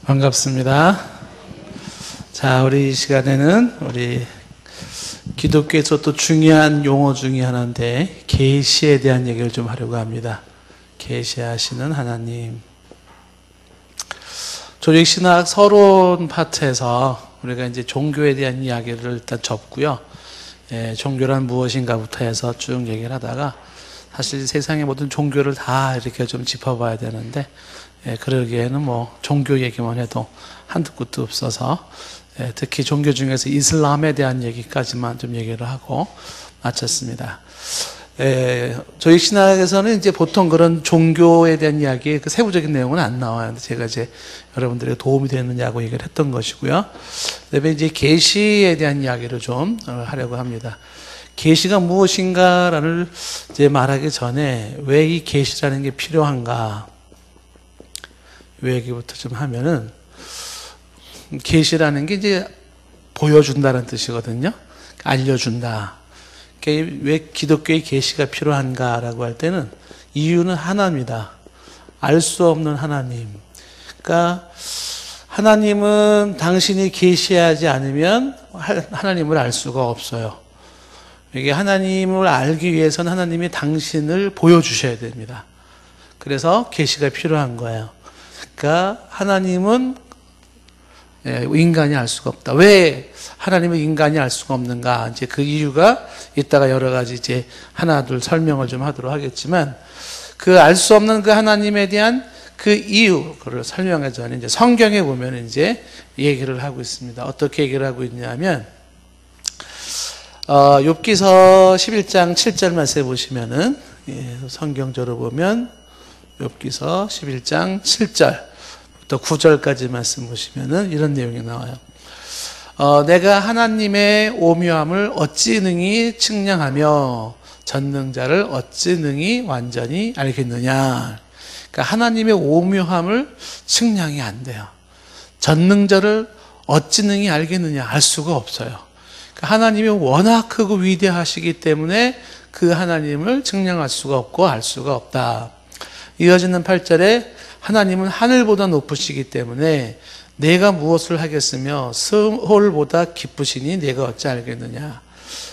반갑습니다. 자, 우리 이 시간에는 우리 기독교에서 또 중요한 용어 중에 하나인데 계시에 대한 얘기를 좀 하려고 합니다. 계시하시는 하나님. 조직신학 서론 파트에서 우리가 이제 종교에 대한 이야기를 일단 접고요. 종교란 무엇인가부터 해서 쭉 얘기를 하다가 사실 세상의 모든 종교를 다 이렇게 좀 짚어봐야 되는데 그러기에는 뭐 종교 얘기만 해도 한두 끝도 없어서 특히 종교 중에서 이슬람에 대한 얘기까지만 좀 얘기를 하고 마쳤습니다. 저희 신학에서는 이제 보통 그런 종교에 대한 이야기, 그 세부적인 내용은 안 나와요. 제가 이제 여러분들에게 도움이 되느냐고 얘기를 했던 것이고요. 그다음에 이제 계시에 대한 이야기를 좀 하려고 합니다. 계시가 무엇인가를 이제 말하기 전에 왜 이 계시라는 게 필요한가? 이 얘기부터 좀 하면은 계시라는 게 이제 보여준다는 뜻이거든요. 알려준다. 왜 기독교의 계시가 필요한가라고 할 때는 이유는 하나입니다. 알 수 없는 하나님. 그러니까 하나님은 당신이 계시하지 않으면 하나님을 알 수가 없어요. 이게 하나님을 알기 위해서는 하나님이 당신을 보여주셔야 됩니다. 그래서 계시가 필요한 거예요. 그러니까 하나님은 인간이 알 수가 없다. 왜 하나님은 인간이 알 수가 없는가? 이제 그 이유가 이따가 여러 가지 이제 하나둘 설명을 좀 하도록 하겠지만 그 알 수 없는 그 하나님에 대한 그 이유, 그걸 설명하기 전에 이제 성경에 보면 이제 얘기를 하고 있습니다. 어떻게 얘기를 하고 있냐면 욥기서 11장 7절 말씀에 보시면은 성경적으로 보면 욥기서 11장 7절부터 9절까지 말씀 보시면은 이런 내용이 나와요. 내가 하나님의 오묘함을 어찌 능히 측량하며 전능자를 어찌 능히 완전히 알겠느냐. 그러니까 하나님의 오묘함을 측량이 안 돼요. 전능자를 어찌 능히 알겠느냐. 알 수가 없어요. 그러니까 하나님이 워낙 크고 위대하시기 때문에 그 하나님을 측량할 수가 없고 알 수가 없다. 이어지는 8절에 하나님은 하늘보다 높으시기 때문에 내가 무엇을 하겠으며 스홀보다 깊으시니 내가 어찌 알겠느냐.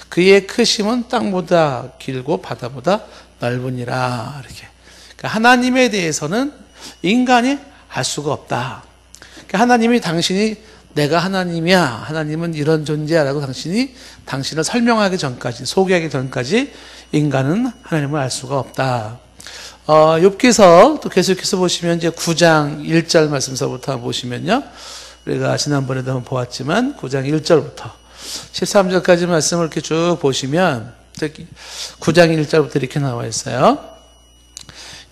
그의 크심은 땅보다 길고 바다보다 넓으니라. 이렇게. 그러니까 하나님에 대해서는 인간이 알 수가 없다. 그러니까 하나님이 당신이 내가 하나님이야. 하나님은 이런 존재야라고 당신을 설명하기 전까지, 소개하기 전까지 인간은 하나님을 알 수가 없다. 욥기서 또 계속해서 보시면 이제 9장 1절 말씀서부터 보시면요. 우리가 지난번에도 한번 보았지만 9장 1절부터 13절까지 말씀을 이렇게 쭉 보시면 9장 1절부터 이렇게 나와 있어요.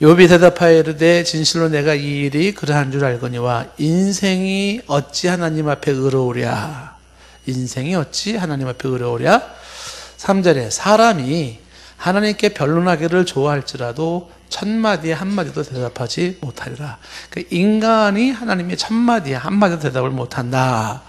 욥이 대답하여 이르되 진실로 내가 이 일이 그러한 줄 알거니와 인생이 어찌 하나님 앞에 의로우랴. 인생이 어찌 하나님 앞에 의로우랴. 3절에 사람이 하나님께 변론하기를 좋아할지라도 천마디에 한마디도 대답하지 못하리라. 그러니까 인간이 하나님의 천마디에 한마디도 대답을 못한다.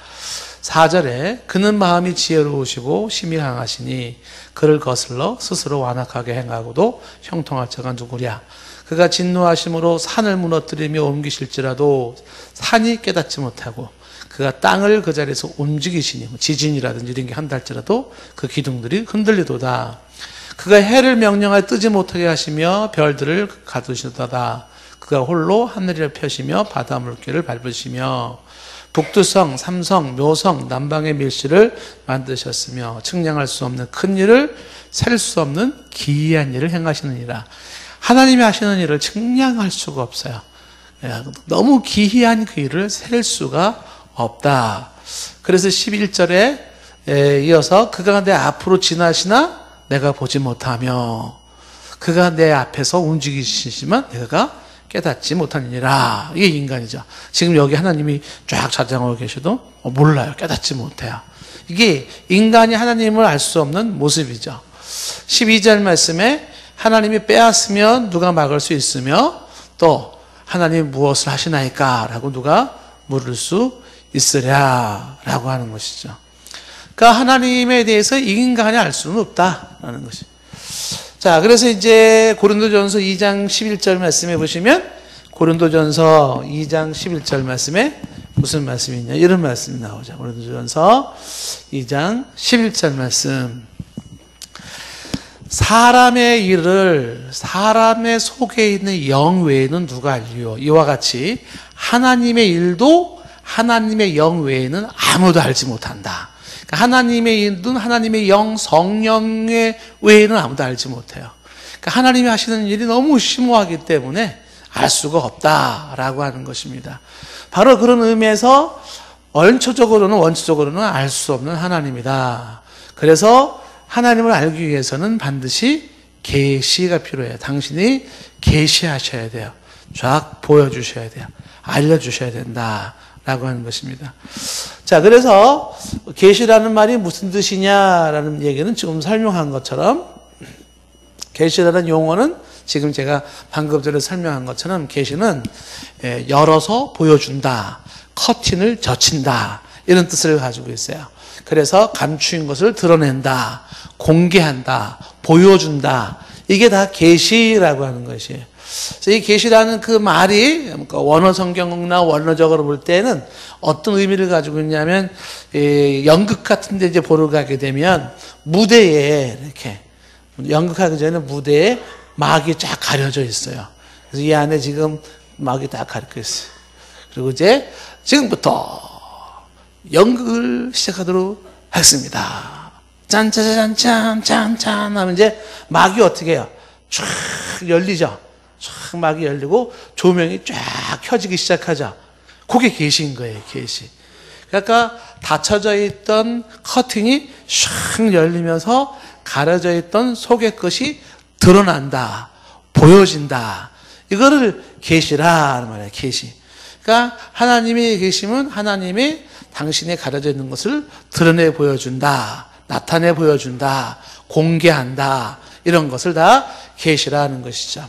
4절에 그는 마음이 지혜로우시고 심히 강하시니 그를 거슬러 스스로 완악하게 행하고도 형통할 자가 누구랴. 그가 진노하심으로 산을 무너뜨리며 옮기실지라도 산이 깨닫지 못하고 그가 땅을 그 자리에서 움직이시니 지진이라든지 이런 게 한달지라도 그 기둥들이 흔들리도다. 그가 해를 명령하여 뜨지 못하게 하시며 별들을 가두시도다. 그가 홀로 하늘을 펴시며 바다 물결을 밟으시며 북두성, 삼성, 묘성, 남방의 밀실을 만드셨으며 측량할 수 없는 큰 일을 셀 수 없는 기이한 일을 행하시느니라. 하나님이 하시는 일을 측량할 수가 없어요. 너무 기이한 그 일을 셀 수가 없다. 그래서 11절에 이어서 그가 내 앞으로 지나시나 내가 보지 못하며 그가 내 앞에서 움직이시지만 내가 깨닫지 못하니라. 이게 인간이죠. 지금 여기 하나님이 쫙 좌장하고 계셔도 몰라요. 깨닫지 못해요. 이게 인간이 하나님을 알 수 없는 모습이죠. 12절 말씀에 하나님이 빼앗으면 누가 막을 수 있으며 또 하나님이 무엇을 하시나이까 라고 누가 물을 수 있으랴 라고 하는 것이죠. 그러니까 하나님에 대해서 인간이 알 수는 없다라는 것이. 자, 그래서 이제 고린도전서 2장 11절 말씀해 보시면 고린도전서 2장 11절 말씀에 무슨 말씀이 있냐? 이런 말씀이 나오죠. 고린도전서 2장 11절 말씀. 사람의 일을 사람의 속에 있는 영 외에는 누가 알리요? 이와 같이 하나님의 일도 하나님의 영 외에는 아무도 알지 못한다. 그러니까 하나님의 일은 하나님의 영, 성령의 외에는 아무도 알지 못해요. 그러니까 하나님이 하시는 일이 너무 심오하기 때문에 알 수가 없다라고 하는 것입니다. 바로 그런 의미에서 원초적으로는 알 수 없는 하나님이다. 그래서 하나님을 알기 위해서는 반드시 계시가 필요해요. 당신이 계시하셔야 돼요. 쫙 보여주셔야 돼요. 알려주셔야 된다라고 하는 것입니다. 자, 그래서 계시라는 말이 무슨 뜻이냐라는 얘기는 지금 설명한 것처럼 계시라는 용어는 지금 제가 방금 전에 설명한 것처럼 계시는 열어서 보여준다, 커튼을 젖힌다 이런 뜻을 가지고 있어요. 그래서 감추인 것을 드러낸다, 공개한다, 보여준다. 이게 다 계시라고 하는 것이에요. 그래서 이 계시라는 그 말이 원어 성경이나 원어적으로 볼 때는 어떤 의미를 가지고 있냐면 연극 같은 데 이제 보러 가게 되면 무대에 이렇게 연극하기 전에 무대에 막이 쫙 가려져 있어요. 그래서 이 안에 지금 막이 딱 가려져 있어요. 그리고 이제 지금부터 연극을 시작하도록 하겠습니다. 짠짜잔짠짠짠 하면 이제 막이 어떻게 해요? 쫙 열리죠. 쫙 막이 열리고 조명이 쫙 켜지기 시작하죠. 그게 계시인 거예요. 계시. 그러니까 닫혀져 있던 커튼이 샥 열리면서 가려져 있던 속의 것이 드러난다, 보여진다. 이거를 계시라는 말이에요. 계시. 그러니까 하나님의 계심은 하나님이 당신이 가려져 있는 것을 드러내 보여준다, 나타내 보여준다, 공개한다. 이런 것을 다 계시라는 것이죠.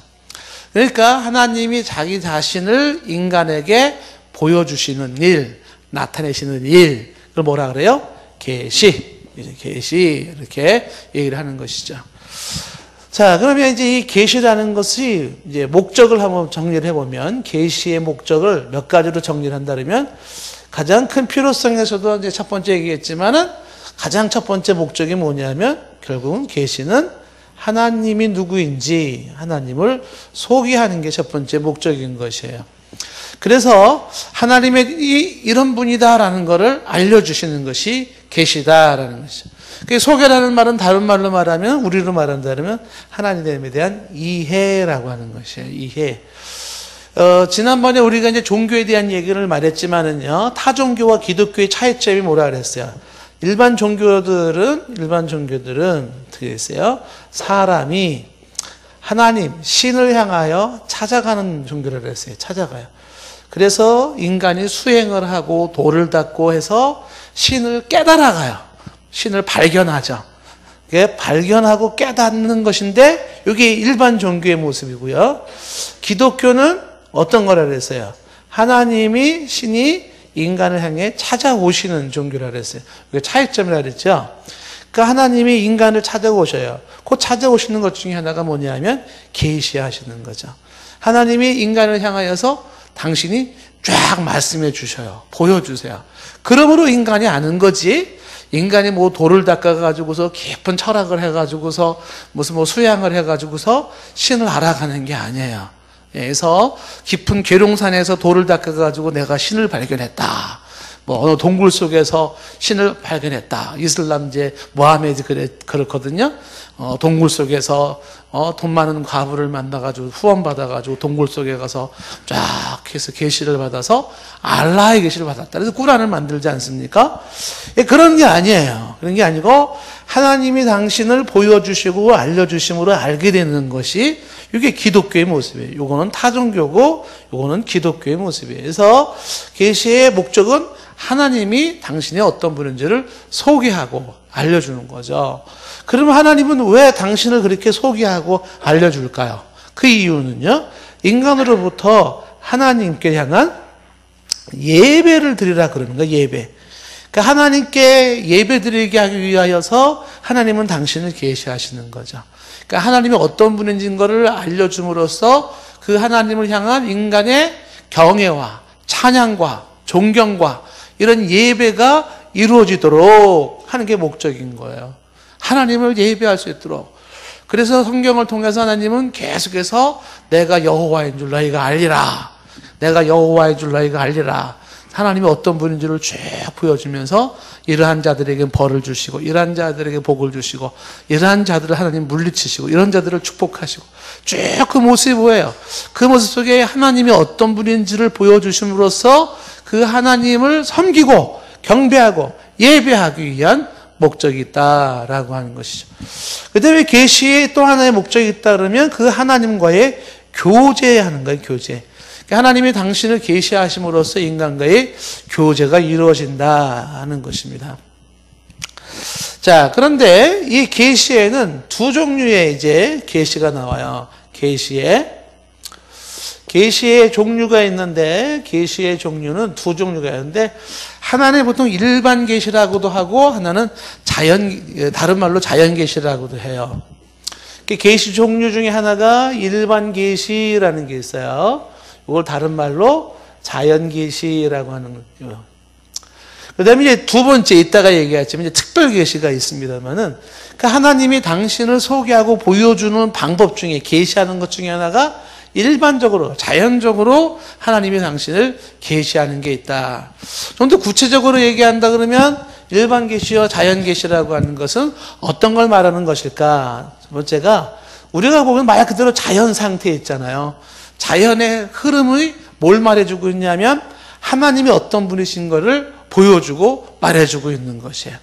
그러니까 하나님이 자기 자신을 인간에게 보여주시는 일, 나타내시는 일, 그걸 뭐라 그래요? 계시. 계시 이렇게 얘기를 하는 것이죠. 자, 그러면 이제 이 계시라는 것이 이제 목적을 한번 정리를 해보면 계시의 목적을 몇 가지로 정리를 한다면 가장 큰 필요성에서도 이제 첫 번째 얘기했지만은 가장 첫 번째 목적이 뭐냐면 결국은 계시는 하나님이 누구인지 하나님을 소개하는 게 첫 번째 목적인 것이에요. 그래서 하나님의 이런 분이다라는 것을 알려주시는 것이 계시다라는 것이죠. 그 소개라는 말은 다른 말로 말하면 우리로 말한다면 하나님에 대한 이해라고 하는 것이에요. 이해. 지난번에 우리가 이제 종교에 대한 얘기를 말했지만은요, 타 종교와 기독교의 차이점이 뭐라 그랬어요? 일반 종교들은 어떻게 했어요? 사람이 하나님, 신을 향하여 찾아가는 종교를 했어요. 찾아가요. 그래서 인간이 수행을 하고 도를 닦고 해서 신을 깨달아가요. 신을 발견하죠. 이게 발견하고 깨닫는 것인데 이게 일반 종교의 모습이고요. 기독교는 어떤 거라 그랬어요? 하나님이 신이 인간을 향해 찾아오시는 종교라 그랬어요. 이게 차이점이라 그랬죠. 그러니까 하나님이 인간을 찾아오셔요. 그 찾아오시는 것 중에 하나가 뭐냐면 계시하시는 거죠. 하나님이 인간을 향하여서 당신이 쫙 말씀해 주셔요. 보여주세요. 그러므로 인간이 아는 거지. 인간이 뭐 돌을 닦아가지고서 깊은 철학을 해가지고서 무슨 뭐 수양을 해가지고서 신을 알아가는 게 아니에요. 그래서 깊은 계룡산에서 돌을 닦아가지고 내가 신을 발견했다. 뭐 어느 동굴 속에서 신을 발견했다. 이슬람 이제 모하메드 그렇거든요. 동굴 속에서 돈 많은 과부를 만나가지고 후원 받아가지고 동굴 속에 가서 쫙 해서 계시를 받아서 알라의 계시를 받았다. 그래서 꾸란을 만들지 않습니까? 그런 게 아니에요. 그런 게 아니고 하나님이 당신을 보여주시고 알려주심으로 알게 되는 것이 이게 기독교의 모습이에요. 이거는 타종교고 이거는 기독교의 모습이에요. 그래서 계시의 목적은 하나님이 당신의 어떤 분인지를 소개하고 알려주는 거죠. 그러면 하나님은 왜 당신을 그렇게 소개하고 알려줄까요? 그 이유는요, 인간으로부터 하나님께 향한 예배를 드리라 그러는 거예요. 예배. 그러니까 하나님께 예배 드리게 하기 위하여서 하나님은 당신을 계시하시는 거죠. 그러니까 하나님이 어떤 분인지인 것을 알려줌으로써 그 하나님을 향한 인간의 경외와 찬양과 존경과 이런 예배가 이루어지도록 하는 게 목적인 거예요. 하나님을 예배할 수 있도록. 그래서 성경을 통해서 하나님은 계속해서 내가 여호와인 줄 너희가 알리라. 내가 여호와인 줄 너희가 알리라. 하나님이 어떤 분인지를 쭉 보여주면서 이러한 자들에게 벌을 주시고 이러한 자들에게 복을 주시고 이러한 자들을 하나님 물리치시고 이런 자들을 축복하시고 쭉 그 모습이 보여요. 그 모습 속에 하나님이 어떤 분인지를 보여주심으로써 그 하나님을 섬기고 경배하고 예배하기 위한 목적이 있다라고 하는 것이죠. 그 다음에 계시에 또 하나의 목적이 있다 그러면 그 하나님과의 교제하는 거예요. 교제. 하나님이 당신을 계시하심으로써 인간과의 교제가 이루어진다 하는 것입니다. 자, 그런데 이 계시에는 두 종류의 이제 계시가 나와요. 계시의 종류가 있는데 계시의 종류는 두 종류가 있는데 하나는 보통 일반 계시라고도 하고 하나는 다른 말로 자연 계시라고도 해요. 계시 종류 중에 하나가 일반 계시라는 게 있어요. 이걸 다른 말로 자연 계시라고 하는 거죠. 그다음에 이제 두 번째 이따가 얘기하지만 이제 특별 계시가 있습니다만은 그 하나님이 당신을 소개하고 보여주는 방법 중에 계시하는 것 중에 하나가 일반적으로 자연적으로 하나님이 당신을 계시하는 게 있다. 좀 더 구체적으로 얘기한다 그러면 일반 계시와 자연 계시라고 하는 것은 어떤 걸 말하는 것일까? 첫 번째가 우리가 보면 말 그대로 자연 상태에 있잖아요. 자연의 흐름이 뭘 말해주고 있냐면 하나님이 어떤 분이신 것을 보여주고 말해주고 있는 것이에요.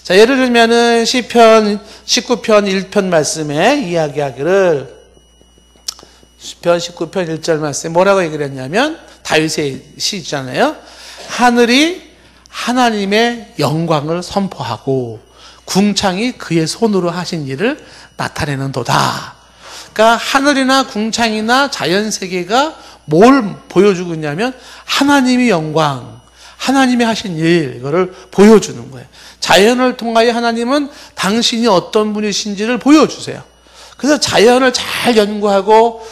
자, 예를 들면은 시편 19편 1편 말씀에 이야기하기를 시편 19편 1절 말씀에 뭐라고 얘기를 했냐면 다윗의 시잖아요. 하늘이 하나님의 영광을 선포하고 궁창이 그의 손으로 하신 일을 나타내는도다. 그러니까 하늘이나 궁창이나 자연세계가 뭘 보여주고 있냐면 하나님의 영광, 하나님이 하신 일, 이거를 보여주는 거예요. 자연을 통하여 하나님은 당신이 어떤 분이신지를 보여주세요. 그래서 자연을 잘 연구하고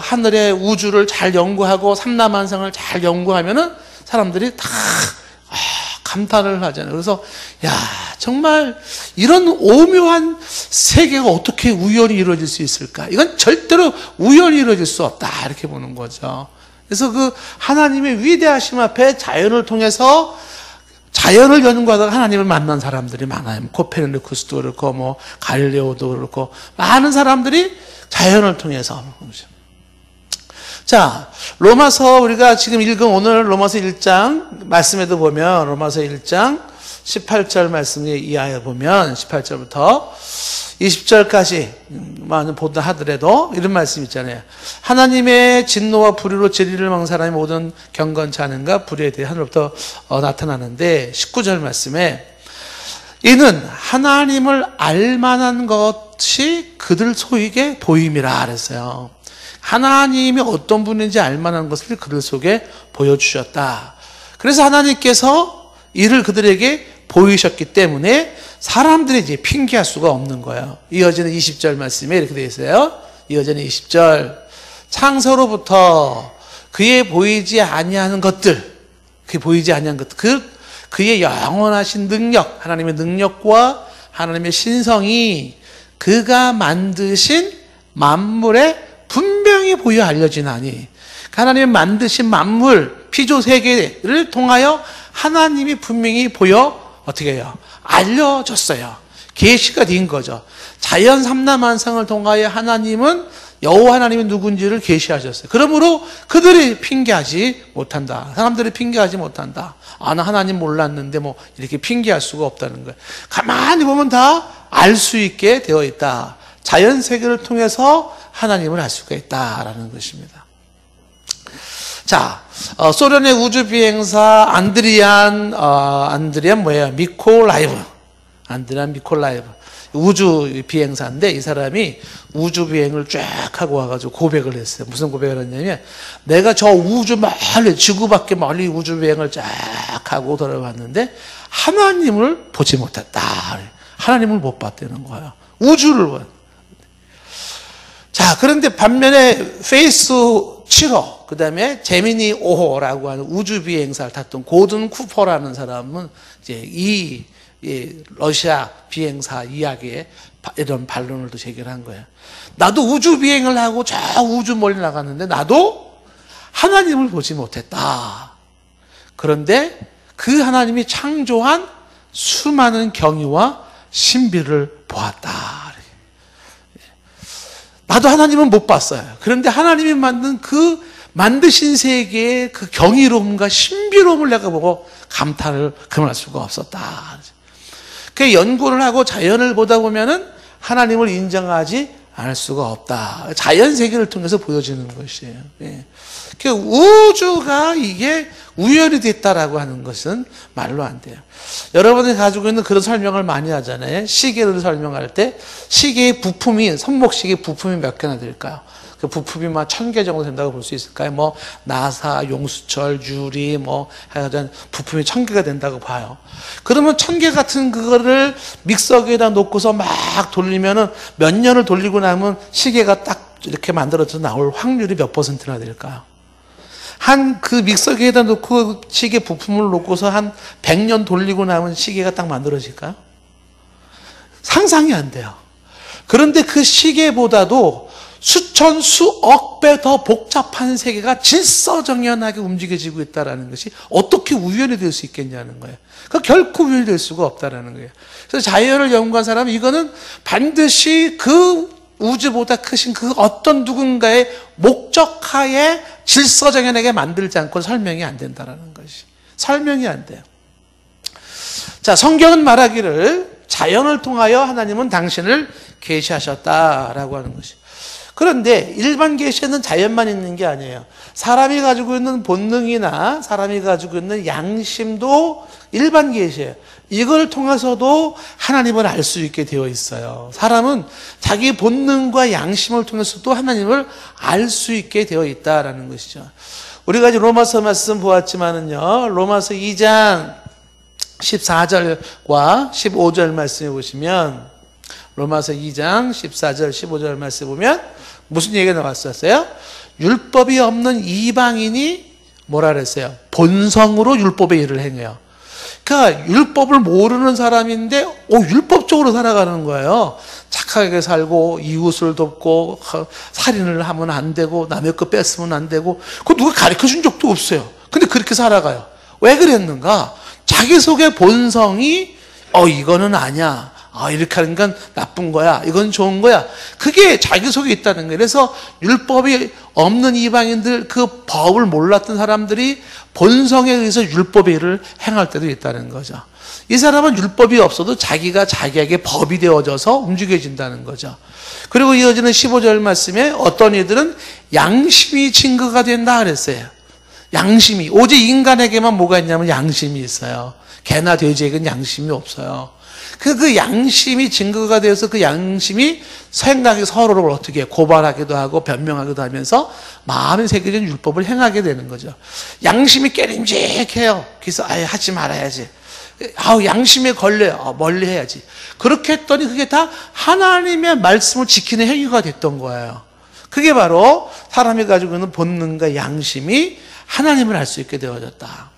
하늘의 우주를 잘 연구하고 삼라만상을 잘 연구하면은 사람들이 다 감탄을 하잖아요. 그래서 야, 정말 이런 오묘한 세계가 어떻게 우연히 이루어질 수 있을까? 이건 절대로 우연히 이루어질 수 없다, 이렇게 보는 거죠. 그래서 그 하나님의 위대하심 앞에 자연을 통해서 자연을 연구하다가 하나님을 만난 사람들이 많아요. 코페르니쿠스도 그렇고 뭐 갈릴레오도 그렇고 많은 사람들이 자연을 통해서. 자, 로마서 우리가 지금 읽은 오늘 로마서 1장 말씀에도 보면 로마서 1장 18절 말씀에 이하에 보면 18절부터 20절까지만 보다 하더라도 이런 말씀 있잖아요. 하나님의 진노와 불의로 진리를 망한 사람이 모든 경건치 않은가 불의에 대해 하늘로부터 나타나는데 19절 말씀에 이는 하나님을 알만한 것이 그들 소에게 보임이라 그랬어요. 하나님이 어떤 분인지 알만한 것을 그들 속에 보여주셨다. 그래서 하나님께서 이를 그들에게 보이셨기 때문에 사람들이 이제 핑계할 수가 없는 거예요. 이어지는 20절 말씀에 이렇게 되어 있어요. 이어지는 20절. 창세로부터 그의 보이지 아니하는 것들, 그의 영원하신 능력, 하나님의 능력과 하나님의 신성이 그가 만드신 만물에 분명히 보여 알려지나니, 하나님이 만드신 만물, 피조 세계를 통하여 하나님이 분명히 보여 어떻게 해요? 알려줬어요. 계시가 된 거죠. 자연 삼라만상을 통하여 하나님은 여호와 하나님이 누군지를 계시하셨어요. 그러므로 그들이 핑계하지 못한다. 사람들이 핑계하지 못한다. 아, 나 하나님 몰랐는데 뭐 이렇게 핑계할 수가 없다는 거예요. 가만히 보면 다 알 수 있게 되어 있다. 자연 세계를 통해서 하나님을 알 수가 있다라는 것입니다. 자, 소련의 우주 비행사 안드리안 미콜라이브 우주 비행사인데 이 사람이 우주 비행을 쫙 하고 와가지고 고백을 했어요. 무슨 고백을 했냐면 내가 저 우주 멀리 지구 밖에 멀리 우주 비행을 쫙 하고 돌아왔는데 하나님을 보지 못했다. 하나님을 못 봤다는 거예요. 우주를 자, 그런데 반면에 페이스 7호, 그 다음에 제미니 5호라고 하는 우주 비행사를 탔던 고든 쿠퍼라는 사람은 이제 이 러시아 비행사 이야기에 이런 반론을 또 제기한 거예요. 나도 우주 비행을 하고 저 우주 멀리 나갔는데 나도 하나님을 보지 못했다. 그런데 그 하나님이 창조한 수많은 경이와 신비를 보았다. 나도 하나님은 못 봤어요. 그런데 하나님이 만든 그 만드신 세계의 그 경이로움과 신비로움을 내가 보고 감탄을 그만할 수가 없었다. 그 연구를 하고 자연을 보다 보면은 하나님을 인정하지 않을 수가 없다. 자연 세계를 통해서 보여지는 것이에요. 예. 그 우주가 이게 우연이 됐다라고 하는 것은 말로 안 돼요. 여러분이 가지고 있는 그런 설명을 많이 하잖아요. 시계를 설명할 때 시계의 부품이, 손목시계 부품이 몇 개나 될까요? 그 부품이 막 1000개 정도 된다고 볼 수 있을까요? 뭐 나사, 용수철, 유리 뭐 하여튼 부품이 1000개가 된다고 봐요. 그러면 1000개 같은 그거를 믹서기에다 놓고서 막 돌리면은 몇 년을 돌리고 나면 시계가 딱 이렇게 만들어져 나올 확률이 몇 %나 될까요? 한 그 믹서기에다 놓고 시계 부품을 놓고서 한 100년 돌리고 나면 시계가 딱 만들어질까요? 상상이 안 돼요. 그런데 그 시계보다도 수천, 수억 배 더 복잡한 세계가 질서정연하게 움직여지고 있다는 것이 어떻게 우연이 될 수 있겠냐는 거예요. 그 결코 우연이 될 수가 없다는 거예요. 그래서 자연을 연구한 사람은 이거는 반드시 그 우주보다 크신 그 어떤 누군가의 목적하에 질서정연하게 만들지 않고 설명이 안 된다는 것이. 설명이 안 돼요. 자, 성경은 말하기를 자연을 통하여 하나님은 당신을 계시하셨다라고 하는 것이. 그런데 일반 계시에는 자연만 있는 게 아니에요. 사람이 가지고 있는 본능이나 사람이 가지고 있는 양심도 일반 계시예요. 이걸 통해서도 하나님을 알 수 있게 되어 있어요. 사람은 자기 본능과 양심을 통해서도 하나님을 알 수 있게 되어 있다라는 것이죠. 우리가 이제 로마서 말씀 보았지만은요, 로마서 2장 14절과 15절 말씀해 보시면, 로마서 2장 14절 15절 말씀 보면 무슨 얘기가 나왔었어요? 율법이 없는 이방인이 뭐라 그랬어요? 본성으로 살법의 일을 행해요. 그러니까 율법을 모르는 사람인데 율법적으로 살아가는 거예요. 착하게 살고 이웃을 돕고 살인을 하면 안 되고 남의 거 뺏으면 안 되고, 그거 누가 가르쳐준 적도 없어요. 근데 그렇게 살아가요. 왜 그랬는가? 자기 속의 본성이 이거는 아니야, 이렇게 하는 건 나쁜 거야, 이건 좋은 거야, 그게 자기 속에 있다는 거예요. 그래서 율법이 없는 이방인들, 그 법을 몰랐던 사람들이 본성에 의해서 율법의 일을 행할 때도 있다는 거죠. 이 사람은 율법이 없어도 자기가 자기에게 법이 되어져서 움직여진다는 거죠. 그리고 이어지는 15절 말씀에 어떤 이들은 양심이 증거가 된다 그랬어요. 양심이, 오직 인간에게만 뭐가 있냐면 양심이 있어요. 개나 돼지에게는 양심이 없어요. 그 양심이 증거가 되어서 그 양심이 생각이 서로를 어떻게 고발하기도 하고 변명하기도 하면서 마음에 새겨진 율법을 행하게 되는 거죠. 양심이 깨림직해요. 그래서 하지 말아야지. 양심에 걸려요. 멀리 해야지. 그렇게 했더니 그게 다 하나님의 말씀을 지키는 행위가 됐던 거예요. 그게 바로 사람이 가지고 있는 본능과 양심이 하나님을 알 수 있게 되어졌다.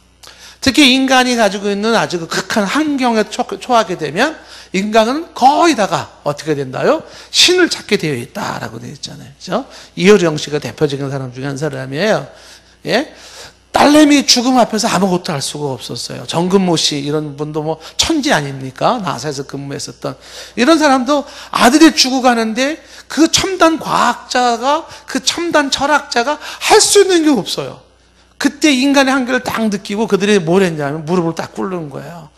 특히 인간이 가지고 있는 아주 극한 환경에 처하게 되면 인간은 거의 다가 어떻게 된다요? 신을 찾게 되어 있다라고 되어 있잖아요. 그렇죠? 이효령 씨가 대표적인 사람 중에 한 사람이에요. 예? 딸내미 죽음 앞에서 아무것도 할 수가 없었어요. 정근모 씨 이런 분도 뭐 천지 아닙니까? 나사에서 근무했었던 이런 사람도 아들이 죽어가는데 그 첨단 과학자가, 그 첨단 철학자가 할 수 있는 게 없어요. 그때 인간의 한계를 딱 느끼고 그들이 뭘 했냐면 무릎을 딱 꿇는 거예요.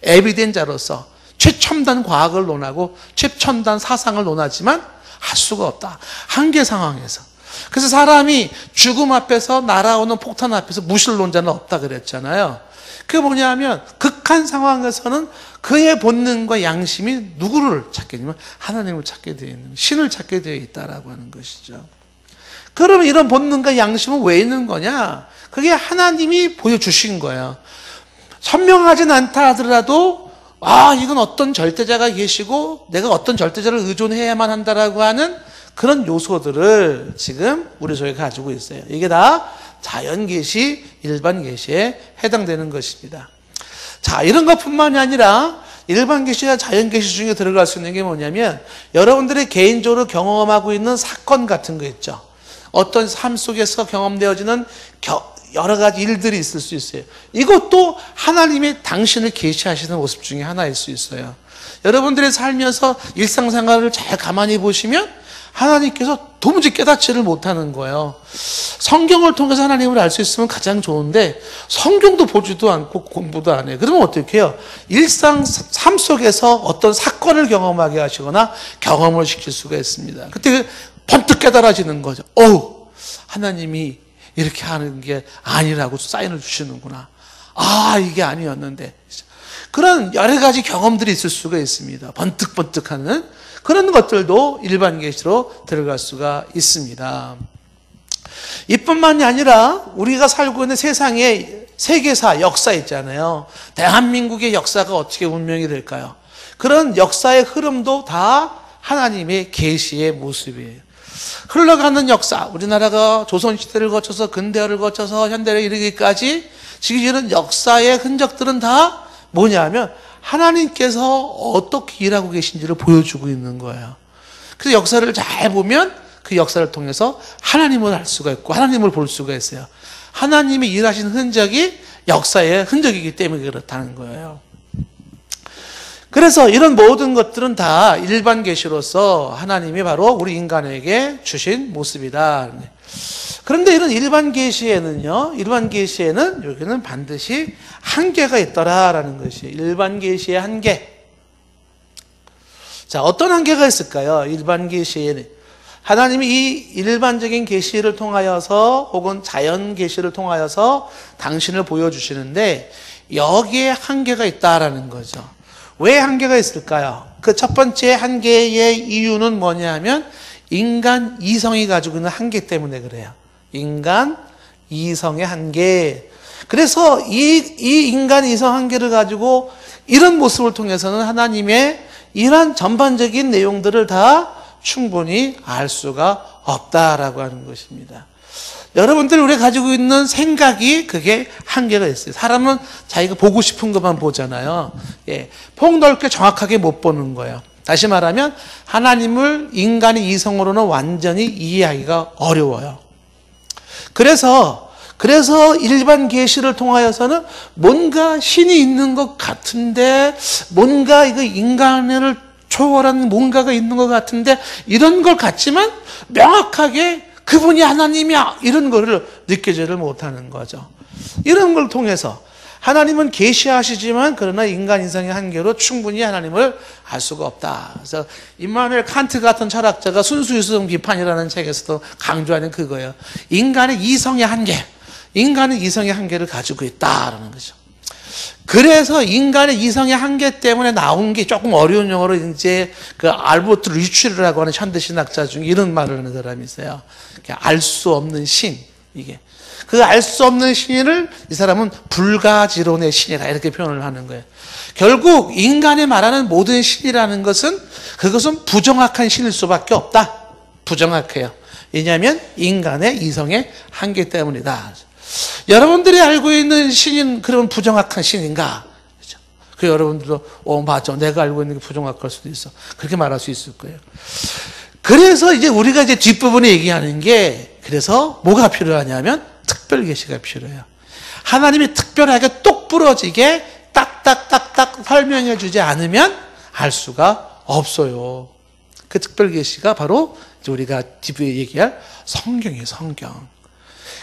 에비덴자로서 최첨단 과학을 논하고 최첨단 사상을 논하지만 할 수가 없다. 한계 상황에서. 그래서 사람이 죽음 앞에서, 날아오는 폭탄 앞에서 무신론자는 없다 그랬잖아요. 그게 뭐냐면 극한 상황에서는 그의 본능과 양심이 누구를 찾게 되냐면 하나님을 찾게 되어 있는, 신을 찾게 되어 있다라고 하는 것이죠. 그러면 이런 본능과 양심은 왜 있는 거냐? 그게 하나님이 보여주신 거예요. 선명하진 않다 하더라도 이건 어떤 절대자가 계시고 내가 어떤 절대자를 의존해야만 한다라고 하는 그런 요소들을 지금 우리 속에 가지고 있어요. 이게 다 자연계시, 일반계시에 해당되는 것입니다. 자, 이런 것뿐만이 아니라 일반계시와 자연계시 중에 들어갈 수 있는 게 뭐냐면 여러분들이 개인적으로 경험하고 있는 사건 같은 거 있죠. 어떤 삶 속에서 경험되어지는 여러 가지 일들이 있을 수 있어요. 이것도 하나님의 당신을 계시하시는 모습 중에 하나일 수 있어요. 여러분들이 살면서 일상생활을 잘 가만히 보시면 하나님께서 도무지 깨닫지를 못하는 거예요. 성경을 통해서 하나님을 알 수 있으면 가장 좋은데 성경도 보지도 않고 공부도 안 해요. 그러면 어떻게 해요? 일상 삶 속에서 어떤 사건을 경험하게 하시거나 경험을 시킬 수가 있습니다. 그때 번뜩 깨달아지는 거죠. 하나님이 이렇게 하는 게 아니라고 사인을 주시는구나. 이게 아니었는데. 그런 여러 가지 경험들이 있을 수가 있습니다. 번뜩번뜩하는 그런 것들도 일반 계시로 들어갈 수가 있습니다. 이뿐만이 아니라 우리가 살고 있는 세상의 세계사, 역사 있잖아요. 대한민국의 역사가 어떻게 운명이 될까요? 그런 역사의 흐름도 다 하나님의 계시의 모습이에요. 흘러가는 역사, 우리나라가 조선시대를 거쳐서 근대화를 거쳐서 현대에 이르기까지 지금 이런 역사의 흔적들은 다 뭐냐면 하나님께서 어떻게 일하고 계신지를 보여주고 있는 거예요. 그래서 역사를 잘 보면 그 역사를 통해서 하나님을 알 수가 있고 하나님을 볼 수가 있어요. 하나님이 일하신 흔적이 역사의 흔적이기 때문에 그렇다는 거예요. 그래서 이런 모든 것들은 다 일반 계시로서 하나님이 바로 우리 인간에게 주신 모습이다. 그런데 이런 일반 계시에는요, 여기는 반드시 한계가 있더라라는 것이에요. 일반 계시의 한계. 자, 어떤 한계가 있을까요? 일반 계시에는 하나님이 이 일반적인 계시를 통하여서 혹은 자연 계시를 통하여서 당신을 보여주시는데 여기에 한계가 있다라는 거죠. 왜 한계가 있을까요? 그 첫 번째 한계의 이유는 뭐냐면 인간 이성이 가지고 있는 한계 때문에 그래요. 인간 이성의 한계. 그래서 이 인간 이성 한계를 가지고 이런 모습을 통해서는 하나님의 이런 전반적인 내용들을 다 충분히 알 수가 없다라고 하는 것입니다. 여러분들이 우리가 가지고 있는 생각이 그게 한계가 있어요. 사람은 자기가 보고 싶은 것만 보잖아요. 폭넓게 정확하게 못 보는 거예요. 다시 말하면 하나님을 인간의 이성으로는 완전히 이해하기가 어려워요. 그래서 일반 계시를 통하여서는 뭔가 신이 있는 것 같은데 뭔가 이거 인간을 초월한 뭔가가 있는 것 같은데 이런 걸 같지만 명확하게 그분이 하나님이야 이런 거를 느끼지를 못하는 거죠. 이런 걸 통해서 하나님은 계시하시지만 그러나 인간 인성의 한계로 충분히 하나님을 알 수가 없다. 그래서 임마누엘 칸트 같은 철학자가 순수유수성 비판이라는 책에서도 강조하는 그거예요. 인간의 이성의 한계, 인간은 이성의 한계를 가지고 있다라는 거죠. 그래서 인간의 이성의 한계 때문에 나온 게 조금 어려운 용어로 이제 그 알버트 리츠라고 하는 현대신학자 중에 이런 말을 하는 사람이 있어요. 알 수 없는 신, 이게. 그 알 수 없는 신을 이 사람은 불가지론의 신이라 이렇게 표현을 하는 거예요. 결국 인간이 말하는 모든 신이라는 것은 그것은 부정확한 신일 수밖에 없다. 부정확해요. 왜냐하면 인간의 이성의 한계 때문이다. 여러분들이 알고 있는 신은 그런 부정확한 신인가? 그렇죠? 그 여러분들도 맞아. 내가 알고 있는 게 부정확할 수도 있어. 그렇게 말할 수 있을 거예요. 그래서 이제 우리가 이제 뒷부분에 얘기하는 게 그래서 뭐가 필요하냐면 특별 계시가 필요해요. 하나님이 특별하게 똑 부러지게 딱딱딱딱 설명해 주지 않으면 알 수가 없어요. 그 특별 계시가 바로 우리가 뒤에 얘기할 성경이에요. 성경.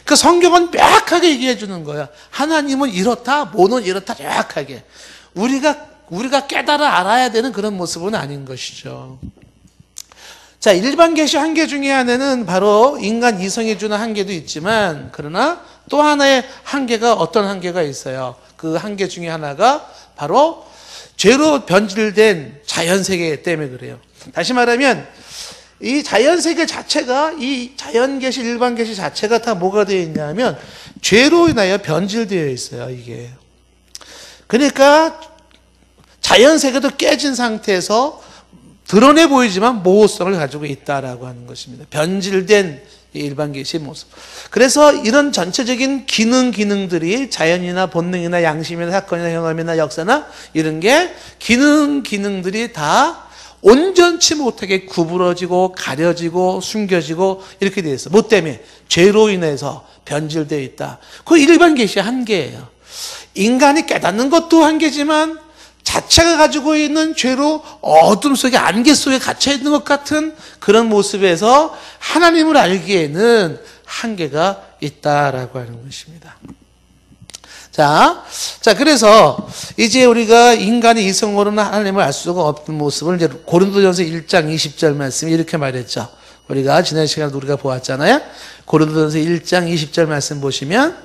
그 성경은 명확하게 얘기해 주는 거예요. 하나님은 이렇다, 뭐는 이렇다 명확하게. 우리가 깨달아 알아야 되는 그런 모습은 아닌 것이죠. 자, 일반 계시 한계 중에 하나는 바로 인간 이성이 주는 한계도 있지만 그러나 또 하나의 한계가 어떤 한계가 있어요. 그 한계 중에 하나가 바로 죄로 변질된 자연세계 때문에 그래요. 다시 말하면 이 자연세계 자체가 이 자연계시, 일반계시 자체가 다 뭐가 되어 있냐면 죄로 인하여 변질되어 있어요. 이게. 그러니까 자연세계도 깨진 상태에서 드러내 보이지만 모호성을 가지고 있다라고 하는 것입니다. 변질된 일반 계시의 모습. 그래서 이런 전체적인 기능들이 자연이나 본능이나 양심이나 사건이나 경험이나 역사나 이런 게 기능들이 다 온전치 못하게 구부러지고 가려지고 숨겨지고 이렇게 되어 있어. 뭐 때문에? 죄로 인해서 변질되어 있다. 그 일반 계시의 한계예요. 인간이 깨닫는 것도 한계지만 자체가 가지고 있는 죄로 어둠 속에 안개 속에 갇혀 있는 것 같은 그런 모습에서 하나님을 알기에는 한계가 있다라고 하는 것입니다. 자, 그래서 이제 우리가 인간의 이성으로는 하나님을 알 수가 없는 모습을 이제 고린도전서 1장 20절 말씀이 이렇게 말했죠. 우리가 지난 시간에 우리가 보았잖아요. 고린도전서 1장 20절 말씀 보시면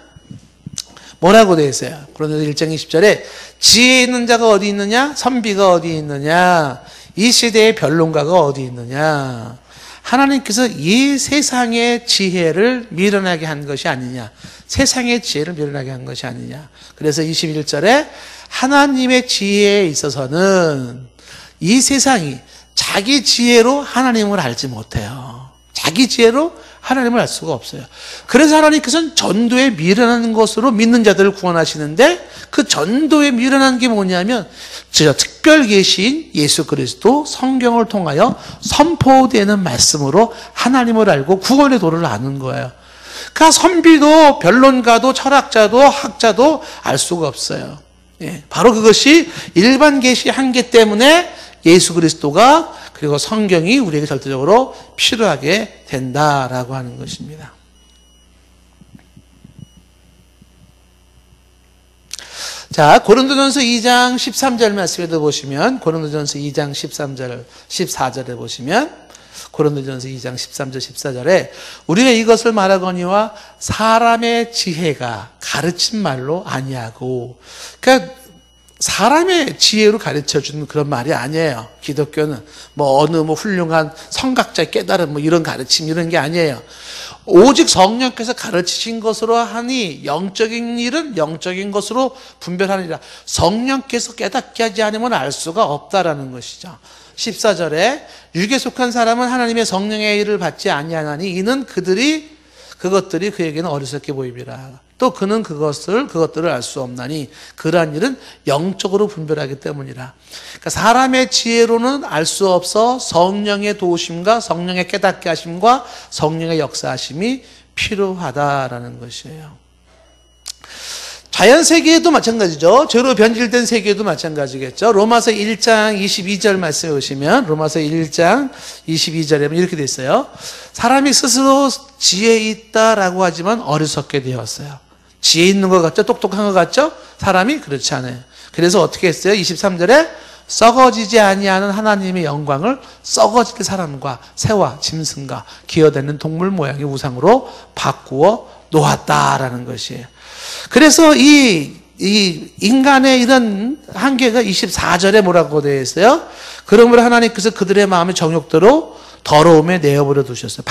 뭐라고 되어 있어요? 고린도전서 1장 20절에 지혜 있는 자가 어디 있느냐? 선비가 어디 있느냐? 이 시대의 변론가가 어디 있느냐? 하나님께서 이 세상의 지혜를 미련하게 한 것이 아니냐. 세상의 지혜를 미련하게 한 것이 아니냐. 그래서 21절에 하나님의 지혜에 있어서는 이 세상이 자기 지혜로 하나님을 알지 못해요. 자기 지혜로 하나님을 알 수가 없어요. 그래서 하나님께서는 전도에 미련한 것으로 믿는 자들을 구원하시는데 그 전도에 미련한 게 뭐냐면 특별 계시인 예수 그리스도 성경을 통하여 선포되는 말씀으로 하나님을 알고 구원의 도를 아는 거예요. 그러니까 선비도 변론가도 철학자도 학자도 알 수가 없어요. 예, 바로 그것이 일반 계시 한계 때문에 예수 그리스도가 그리고 성경이 우리에게 절대적으로 필요하게 된다라고 하는 것입니다. 자, 고린도전서 2장 13절 말씀에도 보시면 고린도전서 2장 13절 14절에 보시면 고린도전서 2장 13절 14절에 우리가 이것을 말하거니와 사람의 지혜가 가르친 말로 아니하고, 그러니까 사람의 지혜로 가르쳐주는 그런 말이 아니에요. 기독교는 어느 훌륭한 성각자의 깨달음 이런 가르침 이런 게 아니에요. 오직 성령께서 가르치신 것으로 하니 영적인 일은 영적인 것으로 분별하느니라. 성령께서 깨닫게 하지 않으면 알 수가 없다라는 것이죠. 14절에 육에 속한 사람은 하나님의 성령의 일을 받지 아니하나니 이는 그것들이 그에게는 어리석게 보임이라. 또 그는 그것들을 알 수 없나니 그러한 일은 영적으로 분별하기 때문이라. 그러니까 사람의 지혜로는 알 수 없어 성령의 도우심과 성령의 깨닫게 하심과 성령의 역사하심이 필요하다라는 것이에요. 자연 세계도 마찬가지죠. 죄로 변질된 세계도 마찬가지겠죠. 로마서 1장 22절 말씀에 보시면 로마서 1장 22절에 이렇게 돼 있어요. 사람이 스스로 지혜 있다라고 하지만 어리석게 되었어요. 지혜 있는 것 같죠? 똑똑한 것 같죠? 사람이 그렇지 않아요. 그래서 어떻게 했어요? 23절에 썩어지지 아니하는 하나님의 영광을 썩어질 사람과 새와 짐승과 기어다니는 동물 모양의 우상으로 바꾸어 놓았다라는 것이에요. 그래서 이 인간의 이런 한계가 24절에 뭐라고 되어 있어요? 그러므로 하나님께서 그들의 마음의 정욕대로 더러움에 내어버려 두셨어요.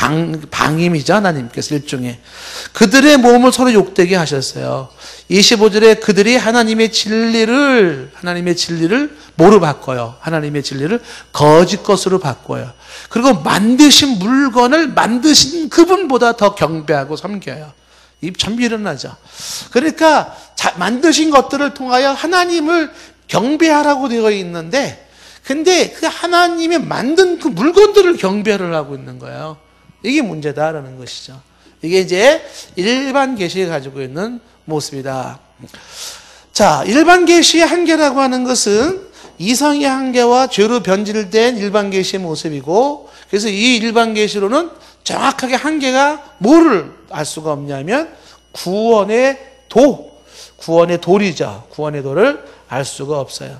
방임이죠, 하나님께서 일종의. 그들의 몸을 서로 욕되게 하셨어요. 25절에 그들이 하나님의 진리를 뭐로 바꿔요? 하나님의 진리를 거짓 것으로 바꿔요. 그리고 만드신 물건을 만드신 그분보다 더 경배하고 섬겨요. 이 참 미련하죠. 그러니까 만드신 것들을 통하여 하나님을 경배하라고 되어 있는데, 근데 그 하나님이 만든 그 물건들을 경배를 하고 있는 거예요. 이게 문제다라는 것이죠. 이게 이제 일반 계시가 가지고 있는 모습이다. 자, 일반 계시의 한계라고 하는 것은 이성의 한계와 죄로 변질된 일반 계시의 모습이고, 그래서 이 일반 계시로는 정확하게 한계가 뭐를 알 수가 없냐면 구원의 도리죠. 구원의 도를 알 수가 없어요.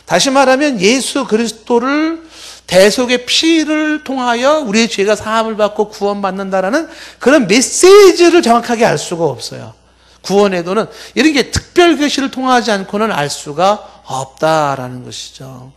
다시 말하면 예수 그리스도를 대속의 피를 통하여 우리의 죄가 사함을 받고 구원받는다라는 그런 메시지를 정확하게 알 수가 없어요. 구원의 도는 이런 게 특별 계시를 통하지 않고는 알 수가 없다라는 것이죠.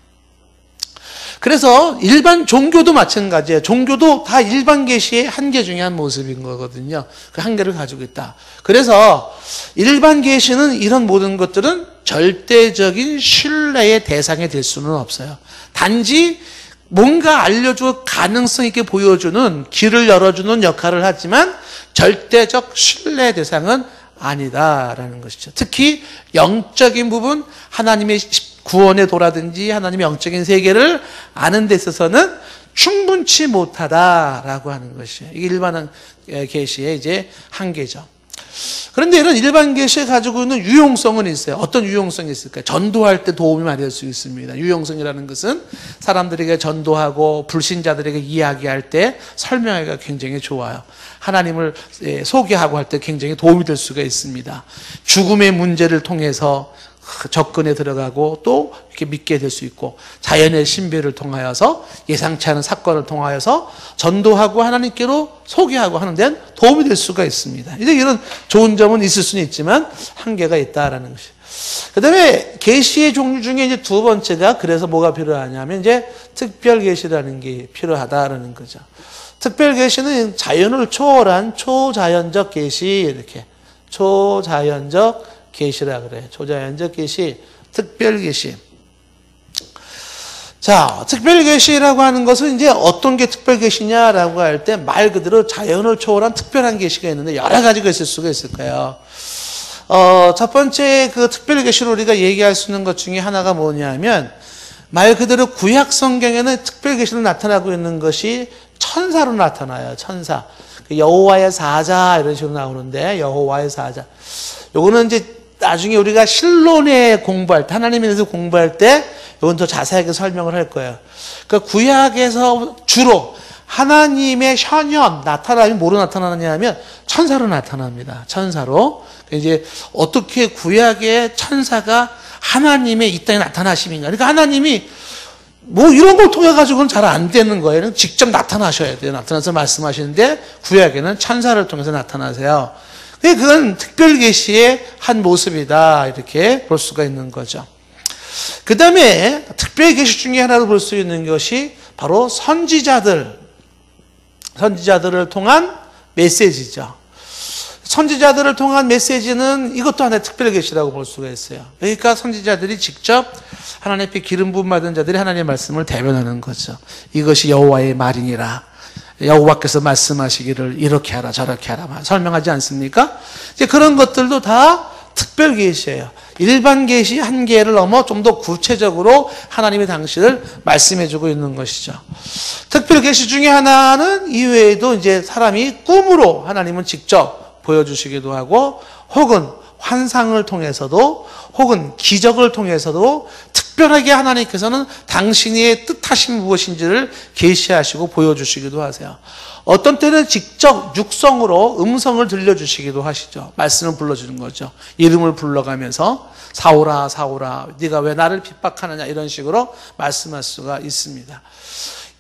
그래서 일반 종교도 마찬가지예요. 종교도 다 일반 계시의 한계 중에 한 모습인 거거든요. 그 한계를 가지고 있다. 그래서 일반 계시는 이런 모든 것들은 절대적인 신뢰의 대상이 될 수는 없어요. 단지 뭔가 알려주고 가능성 있게 보여주는 길을 열어주는 역할을 하지만 절대적 신뢰 대상은 아니다라는 것이죠. 특히 영적인 부분, 하나님의 구원의 도라든지 하나님의 영적인 세계를 아는 데 있어서는 충분치 못하다라고 하는 것이에요. 이게 일반 계시의 이제 한계죠. 그런데 이런 일반 계시에 가지고 있는 유용성은 있어요. 어떤 유용성이 있을까요? 전도할 때 도움이 많이 될 수 있습니다. 유용성이라는 것은 사람들에게 전도하고 불신자들에게 이야기할 때 설명하기가 굉장히 좋아요. 하나님을 소개하고 할 때 굉장히 도움이 될 수가 있습니다. 죽음의 문제를 통해서 접근에 들어가고 또 이렇게 믿게 될 수 있고, 자연의 신비를 통하여서 예상치 않은 사건을 통하여서 전도하고 하나님께로 소개하고 하는 데는 도움이 될 수가 있습니다. 이제 이런 좋은 점은 있을 수는 있지만 한계가 있다라는 것이에요. 그 다음에 계시의 종류 중에 이제 두 번째가, 그래서 뭐가 필요하냐면 이제 특별 계시라는 게 필요하다라는 거죠. 특별 계시는 자연을 초월한 초자연적 계시, 이렇게 초자연적 계시라 그래요. 초자연적 계시, 특별 계시. 자, 특별 계시라고 하는 것은 이제 어떤 게 특별 계시냐라고 할 때 말 그대로 자연을 초월한 특별한 계시가 있는데 여러 가지가 있을 수가 있을 거예요. 첫 번째 그 특별 계시로 우리가 얘기할 수 있는 것 중에 하나가 뭐냐면, 말 그대로 구약 성경에는 특별 계시로 나타나고 있는 것이 천사로 나타나요. 천사. 여호와의 사자 이런 식으로 나오는데, 여호와의 사자. 요거는 이제 나중에 우리가 실론에 공부할 때, 하나님에 대해서 공부할 때 이건 더 자세하게 설명을 할 거예요. 그러니까 구약에서 주로 하나님의 현현, 나타남이 뭐로 나타나느냐 하면 천사로 나타납니다. 천사로. 이제 어떻게 구약의 천사가 하나님의 이 땅에 나타나심인가. 그러니까 하나님이 뭐 이런 걸 통해 가지고는 잘 안 되는 거예요. 직접 나타나셔야 돼요. 나타나서 말씀하시는데 구약에는 천사를 통해서 나타나세요. 그건 특별 계시의 한 모습이다, 이렇게 볼 수가 있는 거죠. 그 다음에 특별 계시 중에 하나로 볼 수 있는 것이 바로 선지자들을 통한 메시지죠. 선지자들을 통한 메시지는 이것도 하나의 특별 계시라고 볼 수가 있어요. 그러니까 선지자들이 직접 하나님 앞에 기름 부음 받은 자들이 하나님의 말씀을 대변하는 거죠. 이것이 여호와의 말이니라. 여호와께서 말씀하시기를 이렇게 하라 저렇게 하라 설명하지 않습니까? 이제 그런 것들도 다 특별 계시예요. 일반 계시 한계를 넘어 좀 더 구체적으로 하나님의 당신을 말씀해주고 있는 것이죠. 특별 계시 중에 하나는 이외에도 이제 사람이 꿈으로 하나님은 직접 보여주시기도 하고, 혹은 환상을 통해서도, 혹은 기적을 통해서도 특별하게 하나님께서는 당신의 뜻하신 무엇인지를 계시하시고 보여주시기도 하세요. 어떤 때는 직접 육성으로 음성을 들려주시기도 하시죠. 말씀을 불러주는 거죠. 이름을 불러가면서 사오라 사오라 네가 왜 나를 핍박하느냐, 이런 식으로 말씀할 수가 있습니다.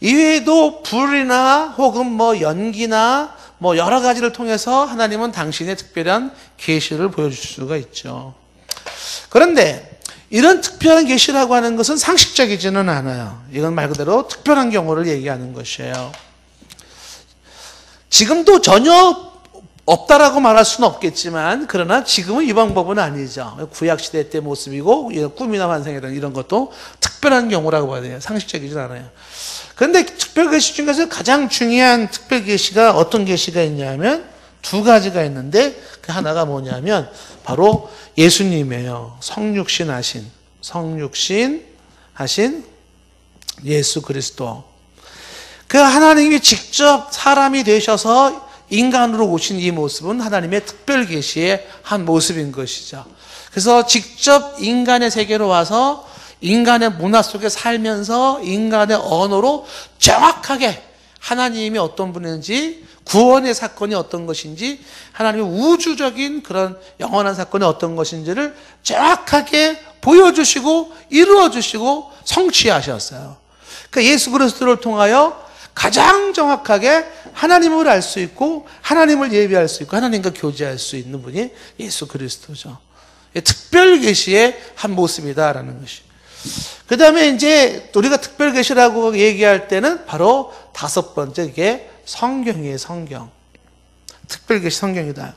이외에도 불이나 혹은 뭐 연기나 뭐 여러 가지를 통해서 하나님은 당신의 특별한 계시를 보여주실 수가 있죠. 그런데 이런 특별한 계시라고 하는 것은 상식적이지는 않아요. 이건 말 그대로 특별한 경우를 얘기하는 것이에요. 지금도 전혀 없다라고 말할 수는 없겠지만, 그러나 지금은 이 방법은 아니죠. 구약시대 때 모습이고, 꿈이나 환상이나 이런 것도 특별한 경우라고 봐야 돼요. 상식적이진 않아요. 그런데 특별 계시 중에서 가장 중요한 특별 계시가 어떤 계시가 있냐면 두 가지가 있는데, 그 하나가 뭐냐면 바로 예수님이에요. 성육신 하신 예수 그리스도. 그 하나님이 직접 사람이 되셔서 인간으로 오신 이 모습은 하나님의 특별 계시의 한 모습인 것이죠. 그래서 직접 인간의 세계로 와서 인간의 문화 속에 살면서 인간의 언어로 정확하게 하나님이 어떤 분인지, 구원의 사건이 어떤 것인지, 하나님의 우주적인 그런 영원한 사건이 어떤 것인지를 정확하게 보여주시고 이루어주시고 성취하셨어요. 그러니까 예수 그리스도를 통하여 가장 정확하게 하나님을 알 수 있고, 하나님을 예비할 수 있고, 하나님과 교제할 수 있는 분이 예수 그리스도죠. 특별 계시의 한 모습이다라는 것이. 그 다음에 이제 우리가 특별 계시라고 얘기할 때는 바로 다섯 번째, 이게 성경이에요. 성경. 특별 계시 성경이다.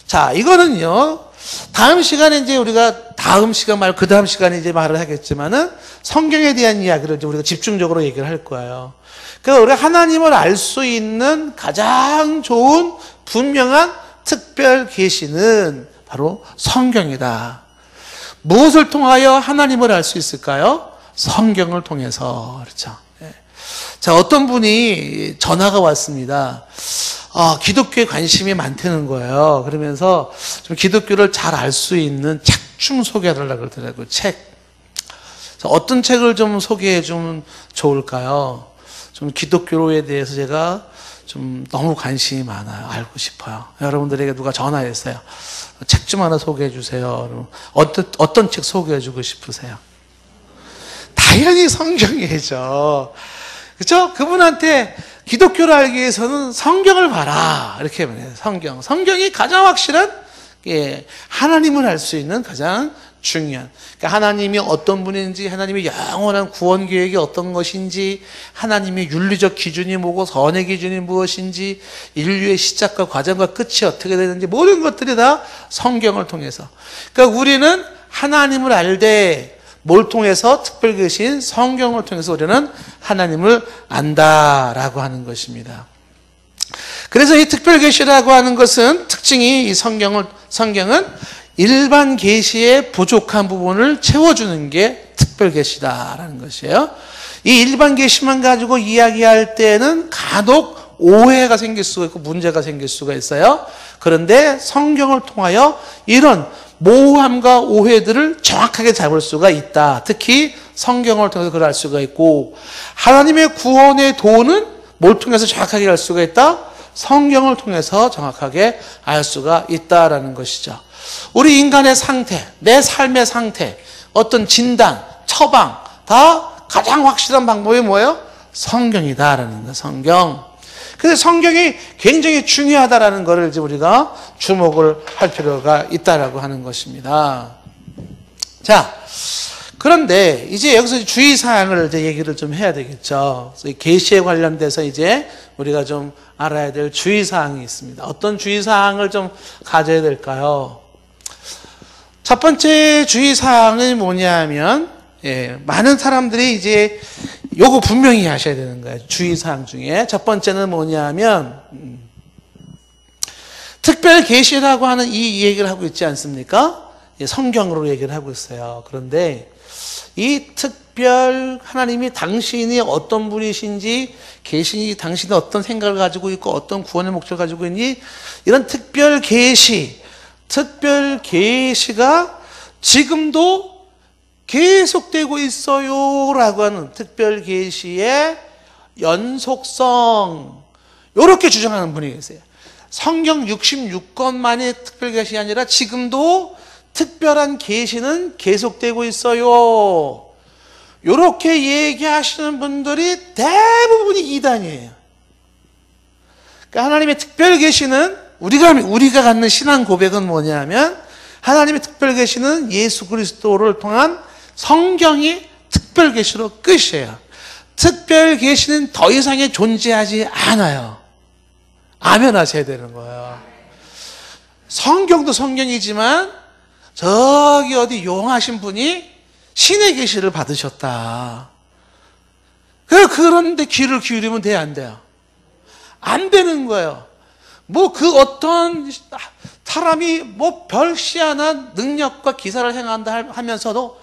자, 이거는요, 다음 시간에 이제 우리가 다음 시간 말고 그 다음 시간에 이제 말을 하겠지만은 성경에 대한 이야기를 이제 우리가 집중적으로 얘기를 할 거예요. 그러니까 우리가 하나님을 알 수 있는 가장 좋은 분명한 특별 계시는 바로 성경이다. 무엇을 통하여 하나님을 알 수 있을까요? 성경을 통해서. 그렇죠. 자, 어떤 분이 전화가 왔습니다. 기독교에 관심이 많다는 거예요. 그러면서 좀 기독교를 잘 알 수 있는 책 좀 소개해달라고 그러더라고요. 책. 어떤 책을 좀 소개해 주면 좋을까요? 좀 기독교에 대해서 제가 좀 너무 관심이 많아요. 알고 싶어요. 여러분들에게 누가 전화했어요. 책 좀 하나 소개해 주세요. 어떤 책 소개해 주고 싶으세요? 당연히 성경이죠. 그렇죠? 그분한테 기독교를 알기 위해서는 성경을 봐라. 이렇게 말해요. 성경이 가장 확실한 하나님을 알 수 있는 가장 중요한. 그러니까 하나님이 어떤 분인지, 하나님의 영원한 구원 계획이 어떤 것인지, 하나님의 윤리적 기준이 뭐고 선의 기준이 무엇인지, 인류의 시작과 과정과 끝이 어떻게 되는지 모든 것들이 다 성경을 통해서. 그러니까 우리는 하나님을 알되 뭘 통해서? 특별 계신 성경을 통해서 우리는 하나님을 안다라고 하는 것입니다. 그래서 이 특별 계시라고 하는 것은 특징이 이 성경은 일반 계시의 부족한 부분을 채워주는 게 특별 계시다라는 것이에요. 이 일반 계시만 가지고 이야기할 때는 간혹 오해가 생길 수가 있고 문제가 생길 수가 있어요. 그런데 성경을 통하여 이런 모호함과 오해들을 정확하게 잡을 수가 있다. 특히 성경을 통해서 그걸 알 수가 있고, 하나님의 구원의 도는 뭘 통해서 정확하게 알 수가 있다? 성경을 통해서 정확하게 알 수가 있다라는 것이죠. 우리 인간의 상태, 내 삶의 상태, 어떤 진단, 처방 다 가장 확실한 방법이 뭐예요? 성경이다라는 거예요. 성경. 그래서 성경이 굉장히 중요하다라는 것을 이제 우리가 주목을 할 필요가 있다라고 하는 것입니다. 자, 그런데 이제 여기서 주의사항을 이제 얘기를 좀 해야 되겠죠. 그래서 계시에 관련돼서 이제 우리가 좀 알아야 될 주의사항이 있습니다. 어떤 주의사항을 좀 가져야 될까요? 첫 번째 주의사항은 뭐냐면, 많은 사람들이 이제 요거 분명히 하셔야 되는 거예요. 주의사항 중에. 첫 번째는 뭐냐면, 특별 계시라고 하는 이 얘기를 하고 있지 않습니까? 성경으로 얘기를 하고 있어요. 그런데 이 특별 하나님이 당신이 어떤 분이신지, 계신이 당신이 어떤 생각을 가지고 있고 어떤 구원의 목적을 가지고 있니, 이런 특별 계시가 지금도 계속되고 있어요 라고 하는 특별 계시의 연속성, 이렇게 주장하는 분이 계세요. 성경 66권만의 특별 계시가 아니라 지금도 특별한 계시는 계속되고 있어요. 이렇게 얘기하시는 분들이 대부분이 이단이에요. 그러니까 하나님의 특별 계시는 우리가 갖는 신앙 고백은 뭐냐면, 하나님의 특별 계시는 예수 그리스도를 통한 성경이 특별 계시로 끝이에요. 특별 계시는 더 이상의 존재하지 않아요. 아멘 하셔야 되는 거예요. 성경도 성경이지만 저기 어디 용하신 분이 신의 계시를 받으셨다. 그런데 귀를 기울이면 돼요, 안 돼요? 안 되는 거예요. 뭐 그 어떤 사람이 뭐 별시한한 능력과 기사를 행한다 하면서도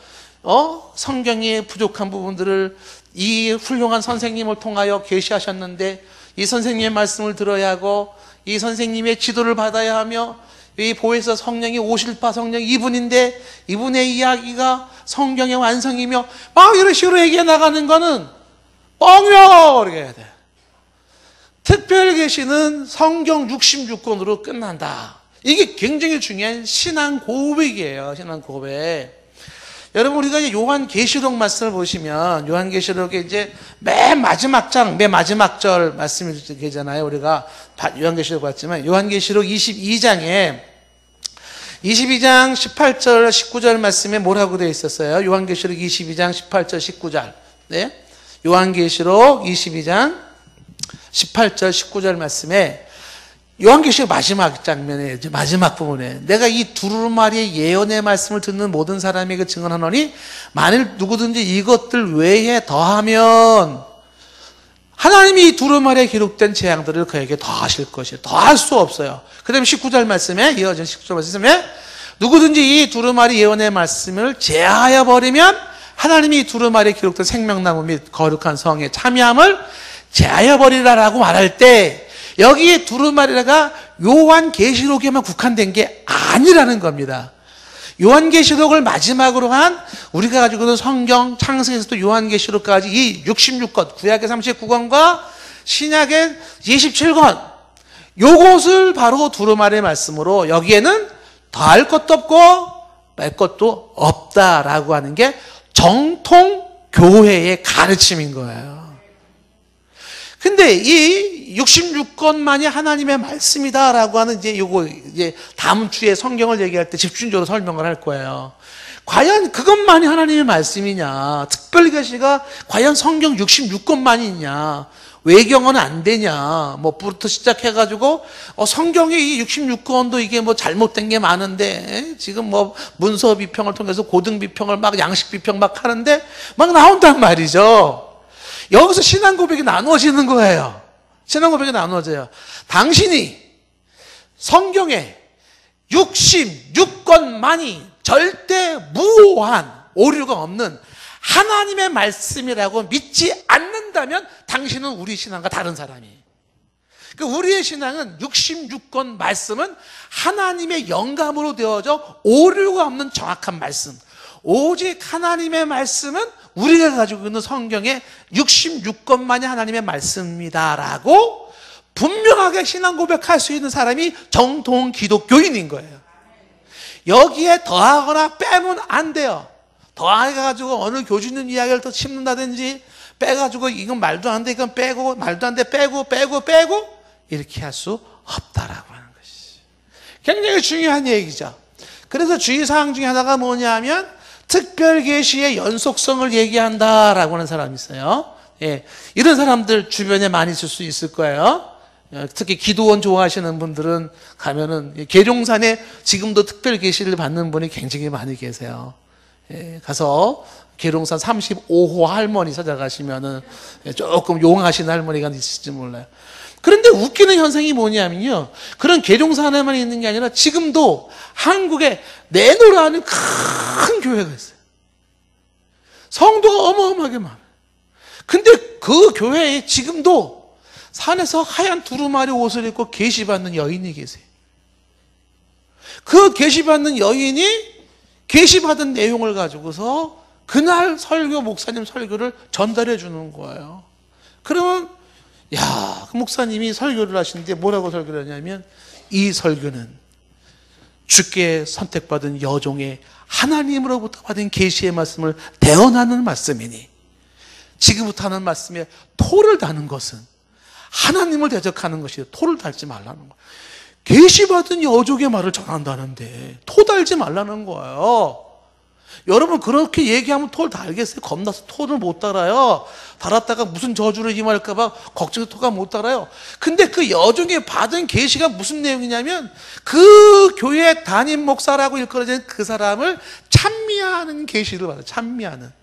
성경의 부족한 부분들을 이 훌륭한 선생님을 통하여 계시하셨는데 이 선생님의 말씀을 들어야 하고 이 선생님의 지도를 받아야 하며 이 보혜사 성령이 오실바 성령 이분인데 이분의 이야기가 성경의 완성이며 막 이런 식으로 얘기해 나가는 거는 뻥이야 그렇게 해야 돼. 특별 계시는 성경 66권으로 끝난다. 이게 굉장히 중요한 신앙 고백이에요. 신앙 고백. 여러분 우리가 이제 요한계시록 말씀을 보시면 요한계시록에 이제 맨 마지막 장, 맨 마지막 절 말씀이 되잖아요. 우리가 요한계시록 봤지만 요한계시록 22장 18절 19절 말씀에 뭐라고 되어 있었어요? 요한계시록 22장 18절 19절. 네? 요한계시록 22장 18절 19절 말씀에 요한계시록 마지막 장면에, 이제 마지막 부분에 내가 이 두루마리의 예언의 말씀을 듣는 모든 사람에게 증언하노니 만일 누구든지 이것들 외에 더하면 하나님이 이 두루마리에 기록된 재앙들을 그에게 더하실 것이에요. 더할 수 없어요. 그 다음에 19절 말씀에, 이어진 19절 말씀에 누구든지 이 두루마리 예언의 말씀을 제하여 버리면 하나님이 이 두루마리에 기록된 생명나무 및 거룩한 성에 참여함을 제하여 버리라라고 말할 때 여기에 두루마리가 요한계시록에만 국한된 게 아니라는 겁니다. 요한계시록을 마지막으로 한 우리가 가지고 있는 성경 창세기에서부터 요한계시록까지 이 66권, 구약의 39권과 신약의 27권, 요것을 바로 두루마리의 말씀으로 여기에는 더할 것도 없고 뺄 것도 없다라고 하는 게 정통 교회의 가르침인 거예요. 근데 이 66권만이 하나님의 말씀이다라고 하는 이제 다음 주에 성경을 얘기할 때 집중적으로 설명을 할 거예요. 과연 그것만이 하나님의 말씀이냐? 특별계시가 과연 성경 66권만이 냐? 외경은 안 되냐? 뭐 부터 시작해가지고 성경의 이 66권도 이게 뭐 잘못된 게 많은데 지금 뭐 문서 비평을 통해서 고등 비평을 막 양식 비평 막 하는데 막 나온단 말이죠. 여기서 신앙 고백이 나누어지는 거예요. 신앙 고백이 나누어져요. 당신이 성경에 66권만이 절대 무오한 오류가 없는 하나님의 말씀이라고 믿지 않는다면 당신은 우리 신앙과 다른 사람이에요. 그러니까 우리의 신앙은 66권 말씀은 하나님의 영감으로 되어져 오류가 없는 정확한 말씀. 오직 하나님의 말씀은 우리가 가지고 있는 성경의 66권만이 하나님의 말씀이다라고 분명하게 신앙 고백할 수 있는 사람이 정통 기독교인인 거예요. 여기에 더하거나 빼면 안 돼요. 더해가지고 어느 교주님 이야기를 더 심는다든지 빼가지고 이건 말도 안 돼, 이건 빼고 말도 안 돼, 빼고 이렇게 할 수 없다라고 하는 것이 굉장히 중요한 얘기죠. 그래서 주의사항 중에 하나가 뭐냐면 특별계시의 연속성을 얘기한다라고 하는 사람이 있어요. 예, 이런 사람들 주변에 많이 있을 수 있을 거예요. 특히 기도원 좋아하시는 분들은 가면은 계룡산에 지금도 특별계시를 받는 분이 굉장히 많이 계세요. 예, 가서 계룡산 35호 할머니 찾아가시면은 조금 용하신 할머니가 있을지 몰라요. 그런데 웃기는 현상이 뭐냐면요, 그런 계룡산에만 있는 게 아니라 지금도 한국에 내노라는 큰 교회가 있어요. 성도가 어마어마하게 많아요. 근데 그 교회에 지금도 산에서 하얀 두루마리 옷을 입고 계시받는 여인이 계세요. 그 계시받는 여인이 계시받은 내용을 가지고서 그날 목사님 설교를 전달해 주는 거예요. 그러면 그 목사님이 설교를 하시는데 뭐라고 설교를 하냐면, 이 설교는 주께 선택받은 여종의 하나님으로부터 받은 계시의 말씀을 대언하는 말씀이니 지금부터 하는 말씀에 토를 다는 것은 하나님을 대적하는 것이요 토를 달지 말라는 거예요. 계시받은 여종의 말을 전한다는데 토 달지 말라는 거예요. 여러분 그렇게 얘기하면 토를 달겠어요? 겁나서 토를 못 달아요. 달았다가 무슨 저주를 임할까 봐 걱정해서 토가 못 달아요. 근데 그 여종이 받은 계시가 무슨 내용이냐면 그 교회 담임 목사라고 일컬어진 그 사람을 찬미하는 계시를 받아요. 찬미하는.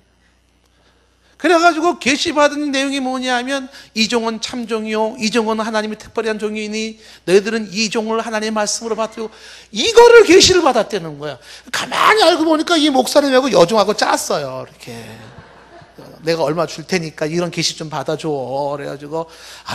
그래가지고 계시받은 내용이 뭐냐면, 이 종은 참종이요 이 종은 하나님이 특별히 한 종이니 너희들은 이 종을 하나님의 말씀으로 받고, 이거를 계시를 받았다는 거야. 가만히 알고 보니까 이 목사님하고 여종하고 짰어요. 이렇게 내가 얼마 줄 테니까 이런 계시 좀 받아줘. 그래가지고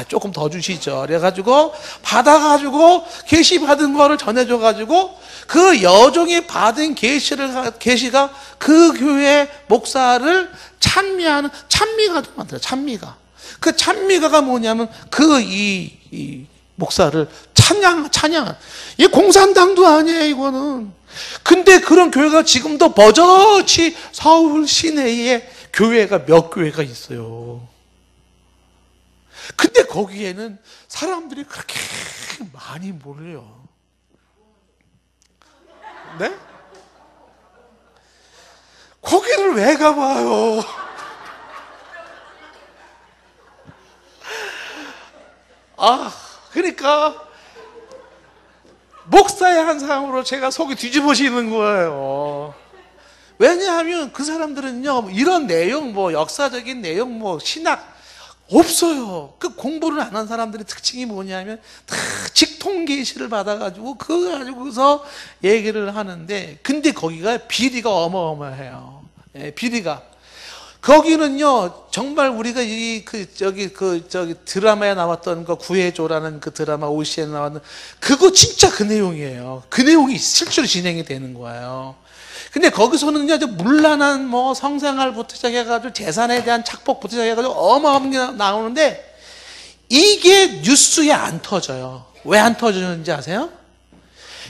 조금 더 주시죠. 그래가지고 받아가지고 계시 받은 거를 전해줘가지고 그 여종이 받은 계시가 그 교회 목사를 찬미하는 찬미가 만들어요. 찬미가. 그 찬미가가 뭐냐면 이 목사를 찬양한. 이 공산당도 아니에요, 이거는. 근데 그런 교회가 지금도 버젓이 서울 시내에 교회가 몇 교회가 있어요. 근데 거기에는 사람들이 그렇게 많이 몰려요. 네? 거기를 왜 가봐요? 그러니까 목사의 한 사람으로 제가 속이 뒤집어지는 거예요. 왜냐하면 그 사람들은요, 이런 내용, 뭐 역사적인 내용, 뭐 신학 없어요. 그 공부를 안 한 사람들의 특징이 뭐냐면 다 직통 계시를 받아가지고 그거 가지고서 얘기를 하는데, 근데 거기가 비리가 어마어마해요. 예, 비리가. 거기는요, 정말 우리가 저기 드라마에 나왔던 그 구해줘라는 그 드라마 OCN에 나왔는 그거 진짜 그 내용이에요. 그 내용이 실제로 진행이 되는 거예요. 근데 거기서는요, 문란한 뭐 성생활부터 시작해가지고 재산에 대한 착복부터 시작해가지고 어마어마하게 나오는데 이게 뉴스에 안 터져요. 왜 안 터지는지 아세요?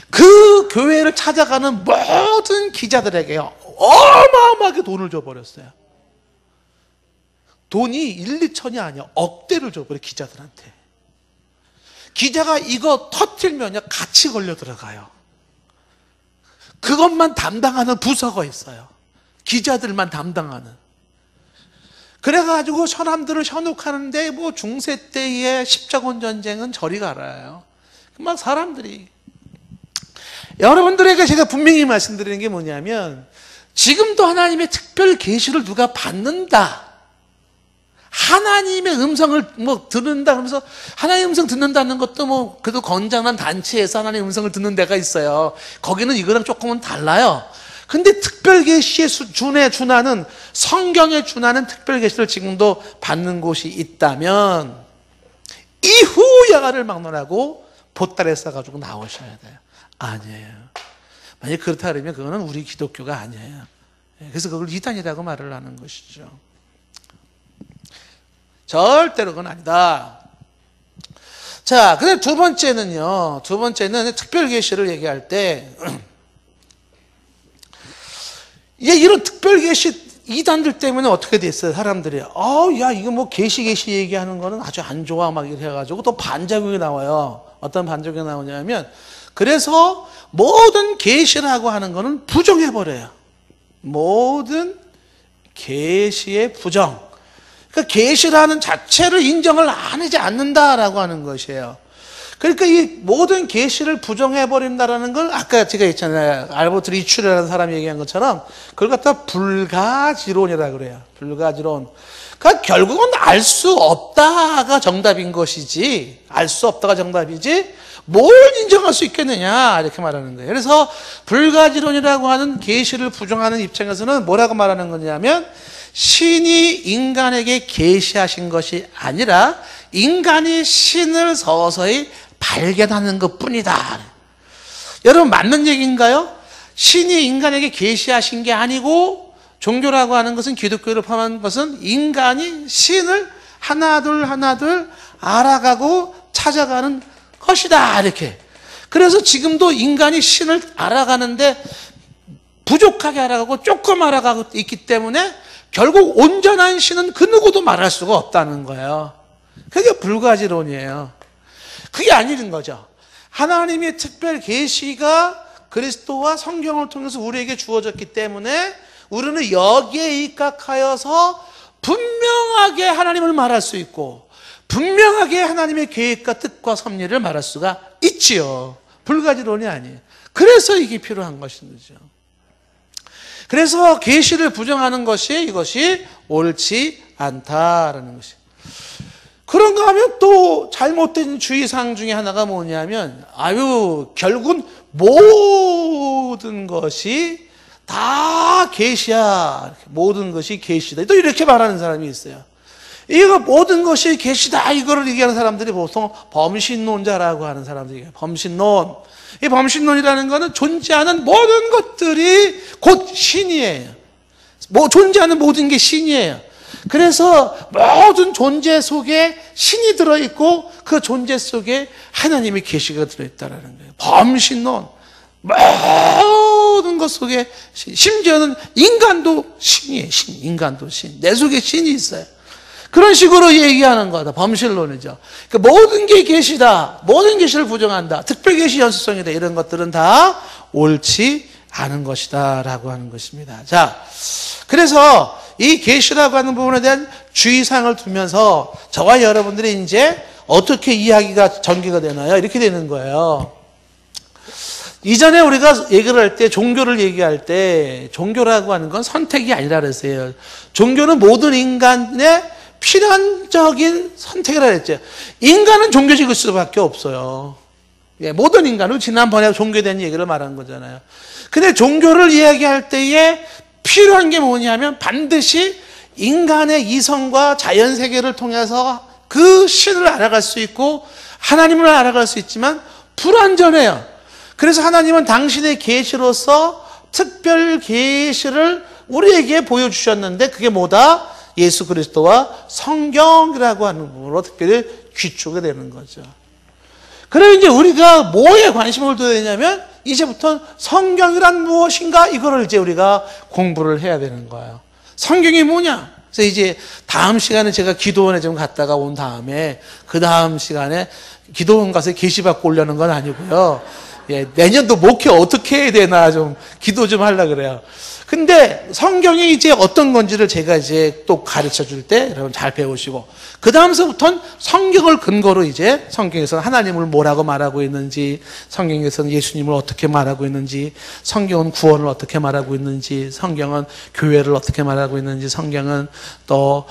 그 교회를 찾아가는 모든 기자들에게요, 어마어마하게 돈을 줘버렸어요. 돈이 1, 2천이 아니야. 억대를 줘버려, 기자들한테. 기자가 이거 터뜨리면요, 같이 걸려 들어가요. 그것만 담당하는 부서가 있어요. 기자들만 담당하는. 그래가지고 사람들을 현혹하는데, 뭐 중세 때의 십자군 전쟁은 저리 가라요. 막 사람들이. 여러분들에게 제가 분명히 말씀드리는 게 뭐냐면, 지금도 하나님의 특별 계시를 누가 받는다, 하나님의 음성을 뭐 듣는다 그러면서, 하나님의 음성 듣는다는 것도 뭐 그래도 건장한 단체에서 하나님의 음성을 듣는 데가 있어요. 거기는 이거랑 조금은 달라요. 근데 특별 계시에 준하는, 성경에 준하는 특별 계시를 지금도 받는 곳이 있다면 이후 야가를 막론하고 보따리에 싸가지고 나오셔야 돼요. 아니에요. 만약 그렇다 그러면 그거는 우리 기독교가 아니에요. 그래서 그걸 이단이라고 말을 하는 것이죠. 절대로 그건 아니다. 자, 근데 두 번째는 특별 계시를 얘기할 때, 이런 특별 계시 이단들 때문에 어떻게 됐어요? 사람들이 야, 이거 뭐 계시 얘기하는 거는 아주 안 좋아 막 이렇게 해가지고 또 반작용이 나와요. 어떤 반작용이 나오냐면, 그래서 모든 계시라고 하는 거는 부정해 버려요. 모든 계시의 부정. 그러니까 계시라는 자체를 인정을 안 하지 않는다라고 하는 것이에요. 그러니까 이 모든 계시를 부정해 버린다라는 걸, 아까 제가 했잖아요. 알버트 리츄라는 사람이 얘기한 것처럼 그걸 갖다 불가지론이라고 그래요. 불가지론. 그러니까 결국은 알 수 없다가 정답인 것이지, 알 수 없다가 정답이지 뭘 인정할 수 있겠느냐, 이렇게 말하는 거예요. 그래서 불가지론이라고 하는 계시를 부정하는 입장에서는 뭐라고 말하는 거냐면, 신이 인간에게 계시하신 것이 아니라 인간이 신을 서서히 발견하는 것뿐이다. 여러분, 맞는 얘기인가요? 신이 인간에게 계시하신 게 아니고, 종교라고 하는 것은, 기독교를 포함한 것은 인간이 신을 하나둘 알아가고 찾아가는 것이다, 이렇게. 그래서 지금도 인간이 신을 알아가는데 부족하게 알아가고 조금 알아가고 있기 때문에 결국 온전한 신은 그 누구도 말할 수가 없다는 거예요. 그게 불가지론이에요. 그게 아닌 거죠. 하나님의 특별 계시가 그리스도와 성경을 통해서 우리에게 주어졌기 때문에 우리는 여기에 입각하여서 분명하게 하나님을 말할 수 있고, 분명하게 하나님의 계획과 뜻과 섭리를 말할 수가 있지요. 불가지론이 아니에요. 그래서 이게 필요한 것이죠. 그래서 계시를 부정하는 것이, 이것이 옳지 않다라는 것이. 그런가 하면 또 잘못된 주의사항 중에 하나가 뭐냐면, 결국은 모든 것이 다 계시야, 모든 것이 계시다, 또 이렇게 말하는 사람이 있어요. 이거 모든 것이 계시다, 이거를 얘기하는 사람들이 보통 범신론자라고 하는 사람들이에요. 범신론. 이 범신론이라는 것은 존재하는 모든 것들이 곧 신이에요. 존재하는 모든 게 신이에요. 그래서 모든 존재 속에 신이 들어있고 그 존재 속에 하나님의 계시가 들어있다는 거예요. 범신론. 모든 것 속에 심지어는 인간도 신이에요. 인간도 신. 내 속에 신이 있어요. 그런 식으로 얘기하는 거다. 범신론이죠. 그러니까 모든 게 계시다, 모든 계시를 부정한다, 특별 계시 연수성이다, 이런 것들은 다 옳지 않은 것이다 라고 하는 것입니다. 자, 그래서 이 계시라고 하는 부분에 대한 주의사항을 두면서 저와 여러분들이 이제 어떻게 이야기가 전개가 되나요? 이렇게 되는 거예요. 이전에 우리가 얘기를 할 때, 종교를 얘기할 때, 종교라고 하는 건 선택이 아니라 그랬어요. 종교는 모든 인간의 필연적인 선택이라 그랬죠. 인간은 종교적일 수밖에 없어요. 예, 모든 인간은 지난번에 종교에 대한 얘기를 말한 거잖아요. 근데 종교를 이야기할 때에 필요한 게 뭐냐면 반드시 인간의 이성과 자연 세계를 통해서 그 신을 알아갈 수 있고 하나님을 알아갈 수 있지만 불완전해요. 그래서 하나님은 당신의 계시로서 특별 계시를 우리에게 보여주셨는데 그게 뭐다? 예수 그리스도와 성경이라고 하는 부분으로 특별히 귀추게 되는 거죠. 그럼 이제 우리가 뭐에 관심을 둬야 되냐면 이제부터 성경이란 무엇인가 이거를 이제 우리가 공부를 해야 되는 거예요. 성경이 뭐냐? 그래서 이제 다음 시간에 제가 기도원에 좀 갔다가 온 다음에 그 다음 시간에 기도원 가서 계시받고 오려는 건 아니고요. 예, 내년도 목회 어떻게 해야 되나 좀 기도 좀 하려고 그래요. 근데 성경이 이제 어떤 건지를 제가 이제 또 가르쳐 줄 때 여러분 잘 배우시고 그 다음서부터는 성경을 근거로 이제 성경에서는 하나님을 뭐라고 말하고 있는지, 성경에서는 예수님을 어떻게 말하고 있는지, 성경은 구원을 어떻게 말하고 있는지, 성경은 교회를 어떻게 말하고 있는지, 성경은 또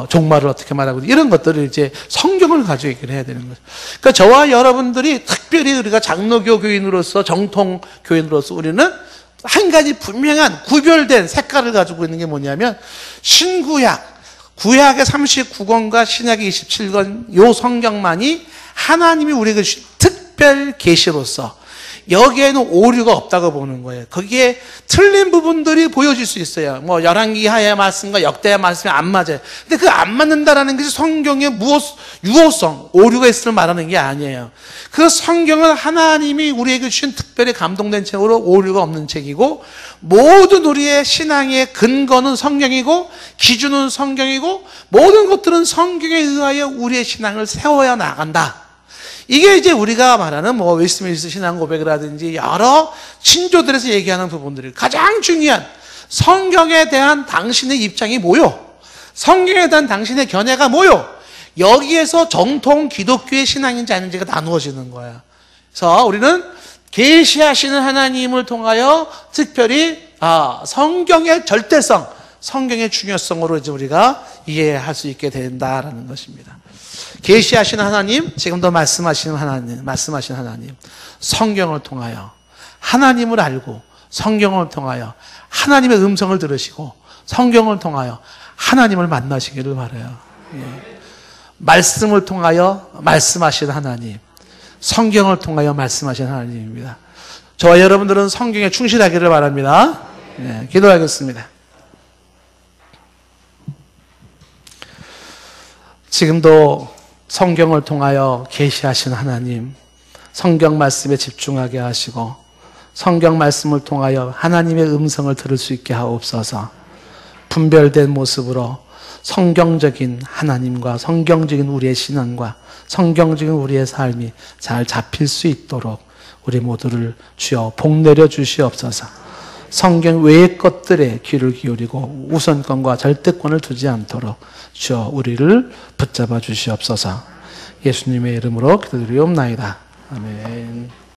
종말을 어떻게 말하고 있는지 이런 것들을 이제 성경을 가지고 얘기를 해야 되는 거죠. 그러니까 저와 여러분들이 특별히 우리가 장로교 교인으로서 정통 교인으로서 우리는 한 가지 분명한 구별된 색깔을 가지고 있는 게 뭐냐면 신구약, 구약의 39권과 신약의 27권 요 성경만이 하나님이 우리에게 주신 특별 계시로서 여기에는 오류가 없다고 보는 거예요. 거기에 틀린 부분들이 보여질 수 있어요. 뭐 열왕기하의 말씀과 역대의 말씀이 안 맞아요. 근데 그 안 맞는다라는 것이 성경의 유효성, 오류가 있음을 말하는 게 아니에요. 그 성경은 하나님이 우리에게 주신 특별히 감동된 책으로 오류가 없는 책이고 모든 우리의 신앙의 근거는 성경이고 기준은 성경이고 모든 것들은 성경에 의하여 우리의 신앙을 세워야 나간다. 이게 이제 우리가 말하는 뭐 웨스트민스터 신앙 고백이라든지 여러 신조들에서 얘기하는 부분들이 가장 중요한 성경에 대한 당신의 입장이 뭐요? 성경에 대한 당신의 견해가 뭐요? 여기에서 정통 기독교의 신앙인지 아닌지가 나누어지는 거야. 그래서 우리는 계시하시는 하나님을 통하여 특별히 성경의 절대성, 성경의 중요성으로 이제 우리가 이해할 수 있게 된다라는 것입니다. 계시하시는 하나님, 지금도 말씀하시는 하나님, 성경을 통하여 하나님을 알고 성경을 통하여 하나님의 음성을 들으시고 성경을 통하여 하나님을 만나시기를 바라요. 예. 말씀을 통하여 말씀하시는 하나님, 성경을 통하여 말씀하시는 하나님입니다. 저와 여러분들은 성경에 충실하기를 바랍니다. 예, 기도하겠습니다. 지금도 성경을 통하여 계시하신 하나님, 성경 말씀에 집중하게 하시고 성경 말씀을 통하여 하나님의 음성을 들을 수 있게 하옵소서. 분별된 모습으로 성경적인 하나님과 성경적인 우리의 신앙과 성경적인 우리의 삶이 잘 잡힐 수 있도록 우리 모두를 주여 복내려 주시옵소서. 성경 외의 것들에 귀를 기울이고 우선권과 절대권을 두지 않도록 주여 우리를 붙잡아 주시옵소서. 예수님의 이름으로 기도드리옵나이다. 아멘.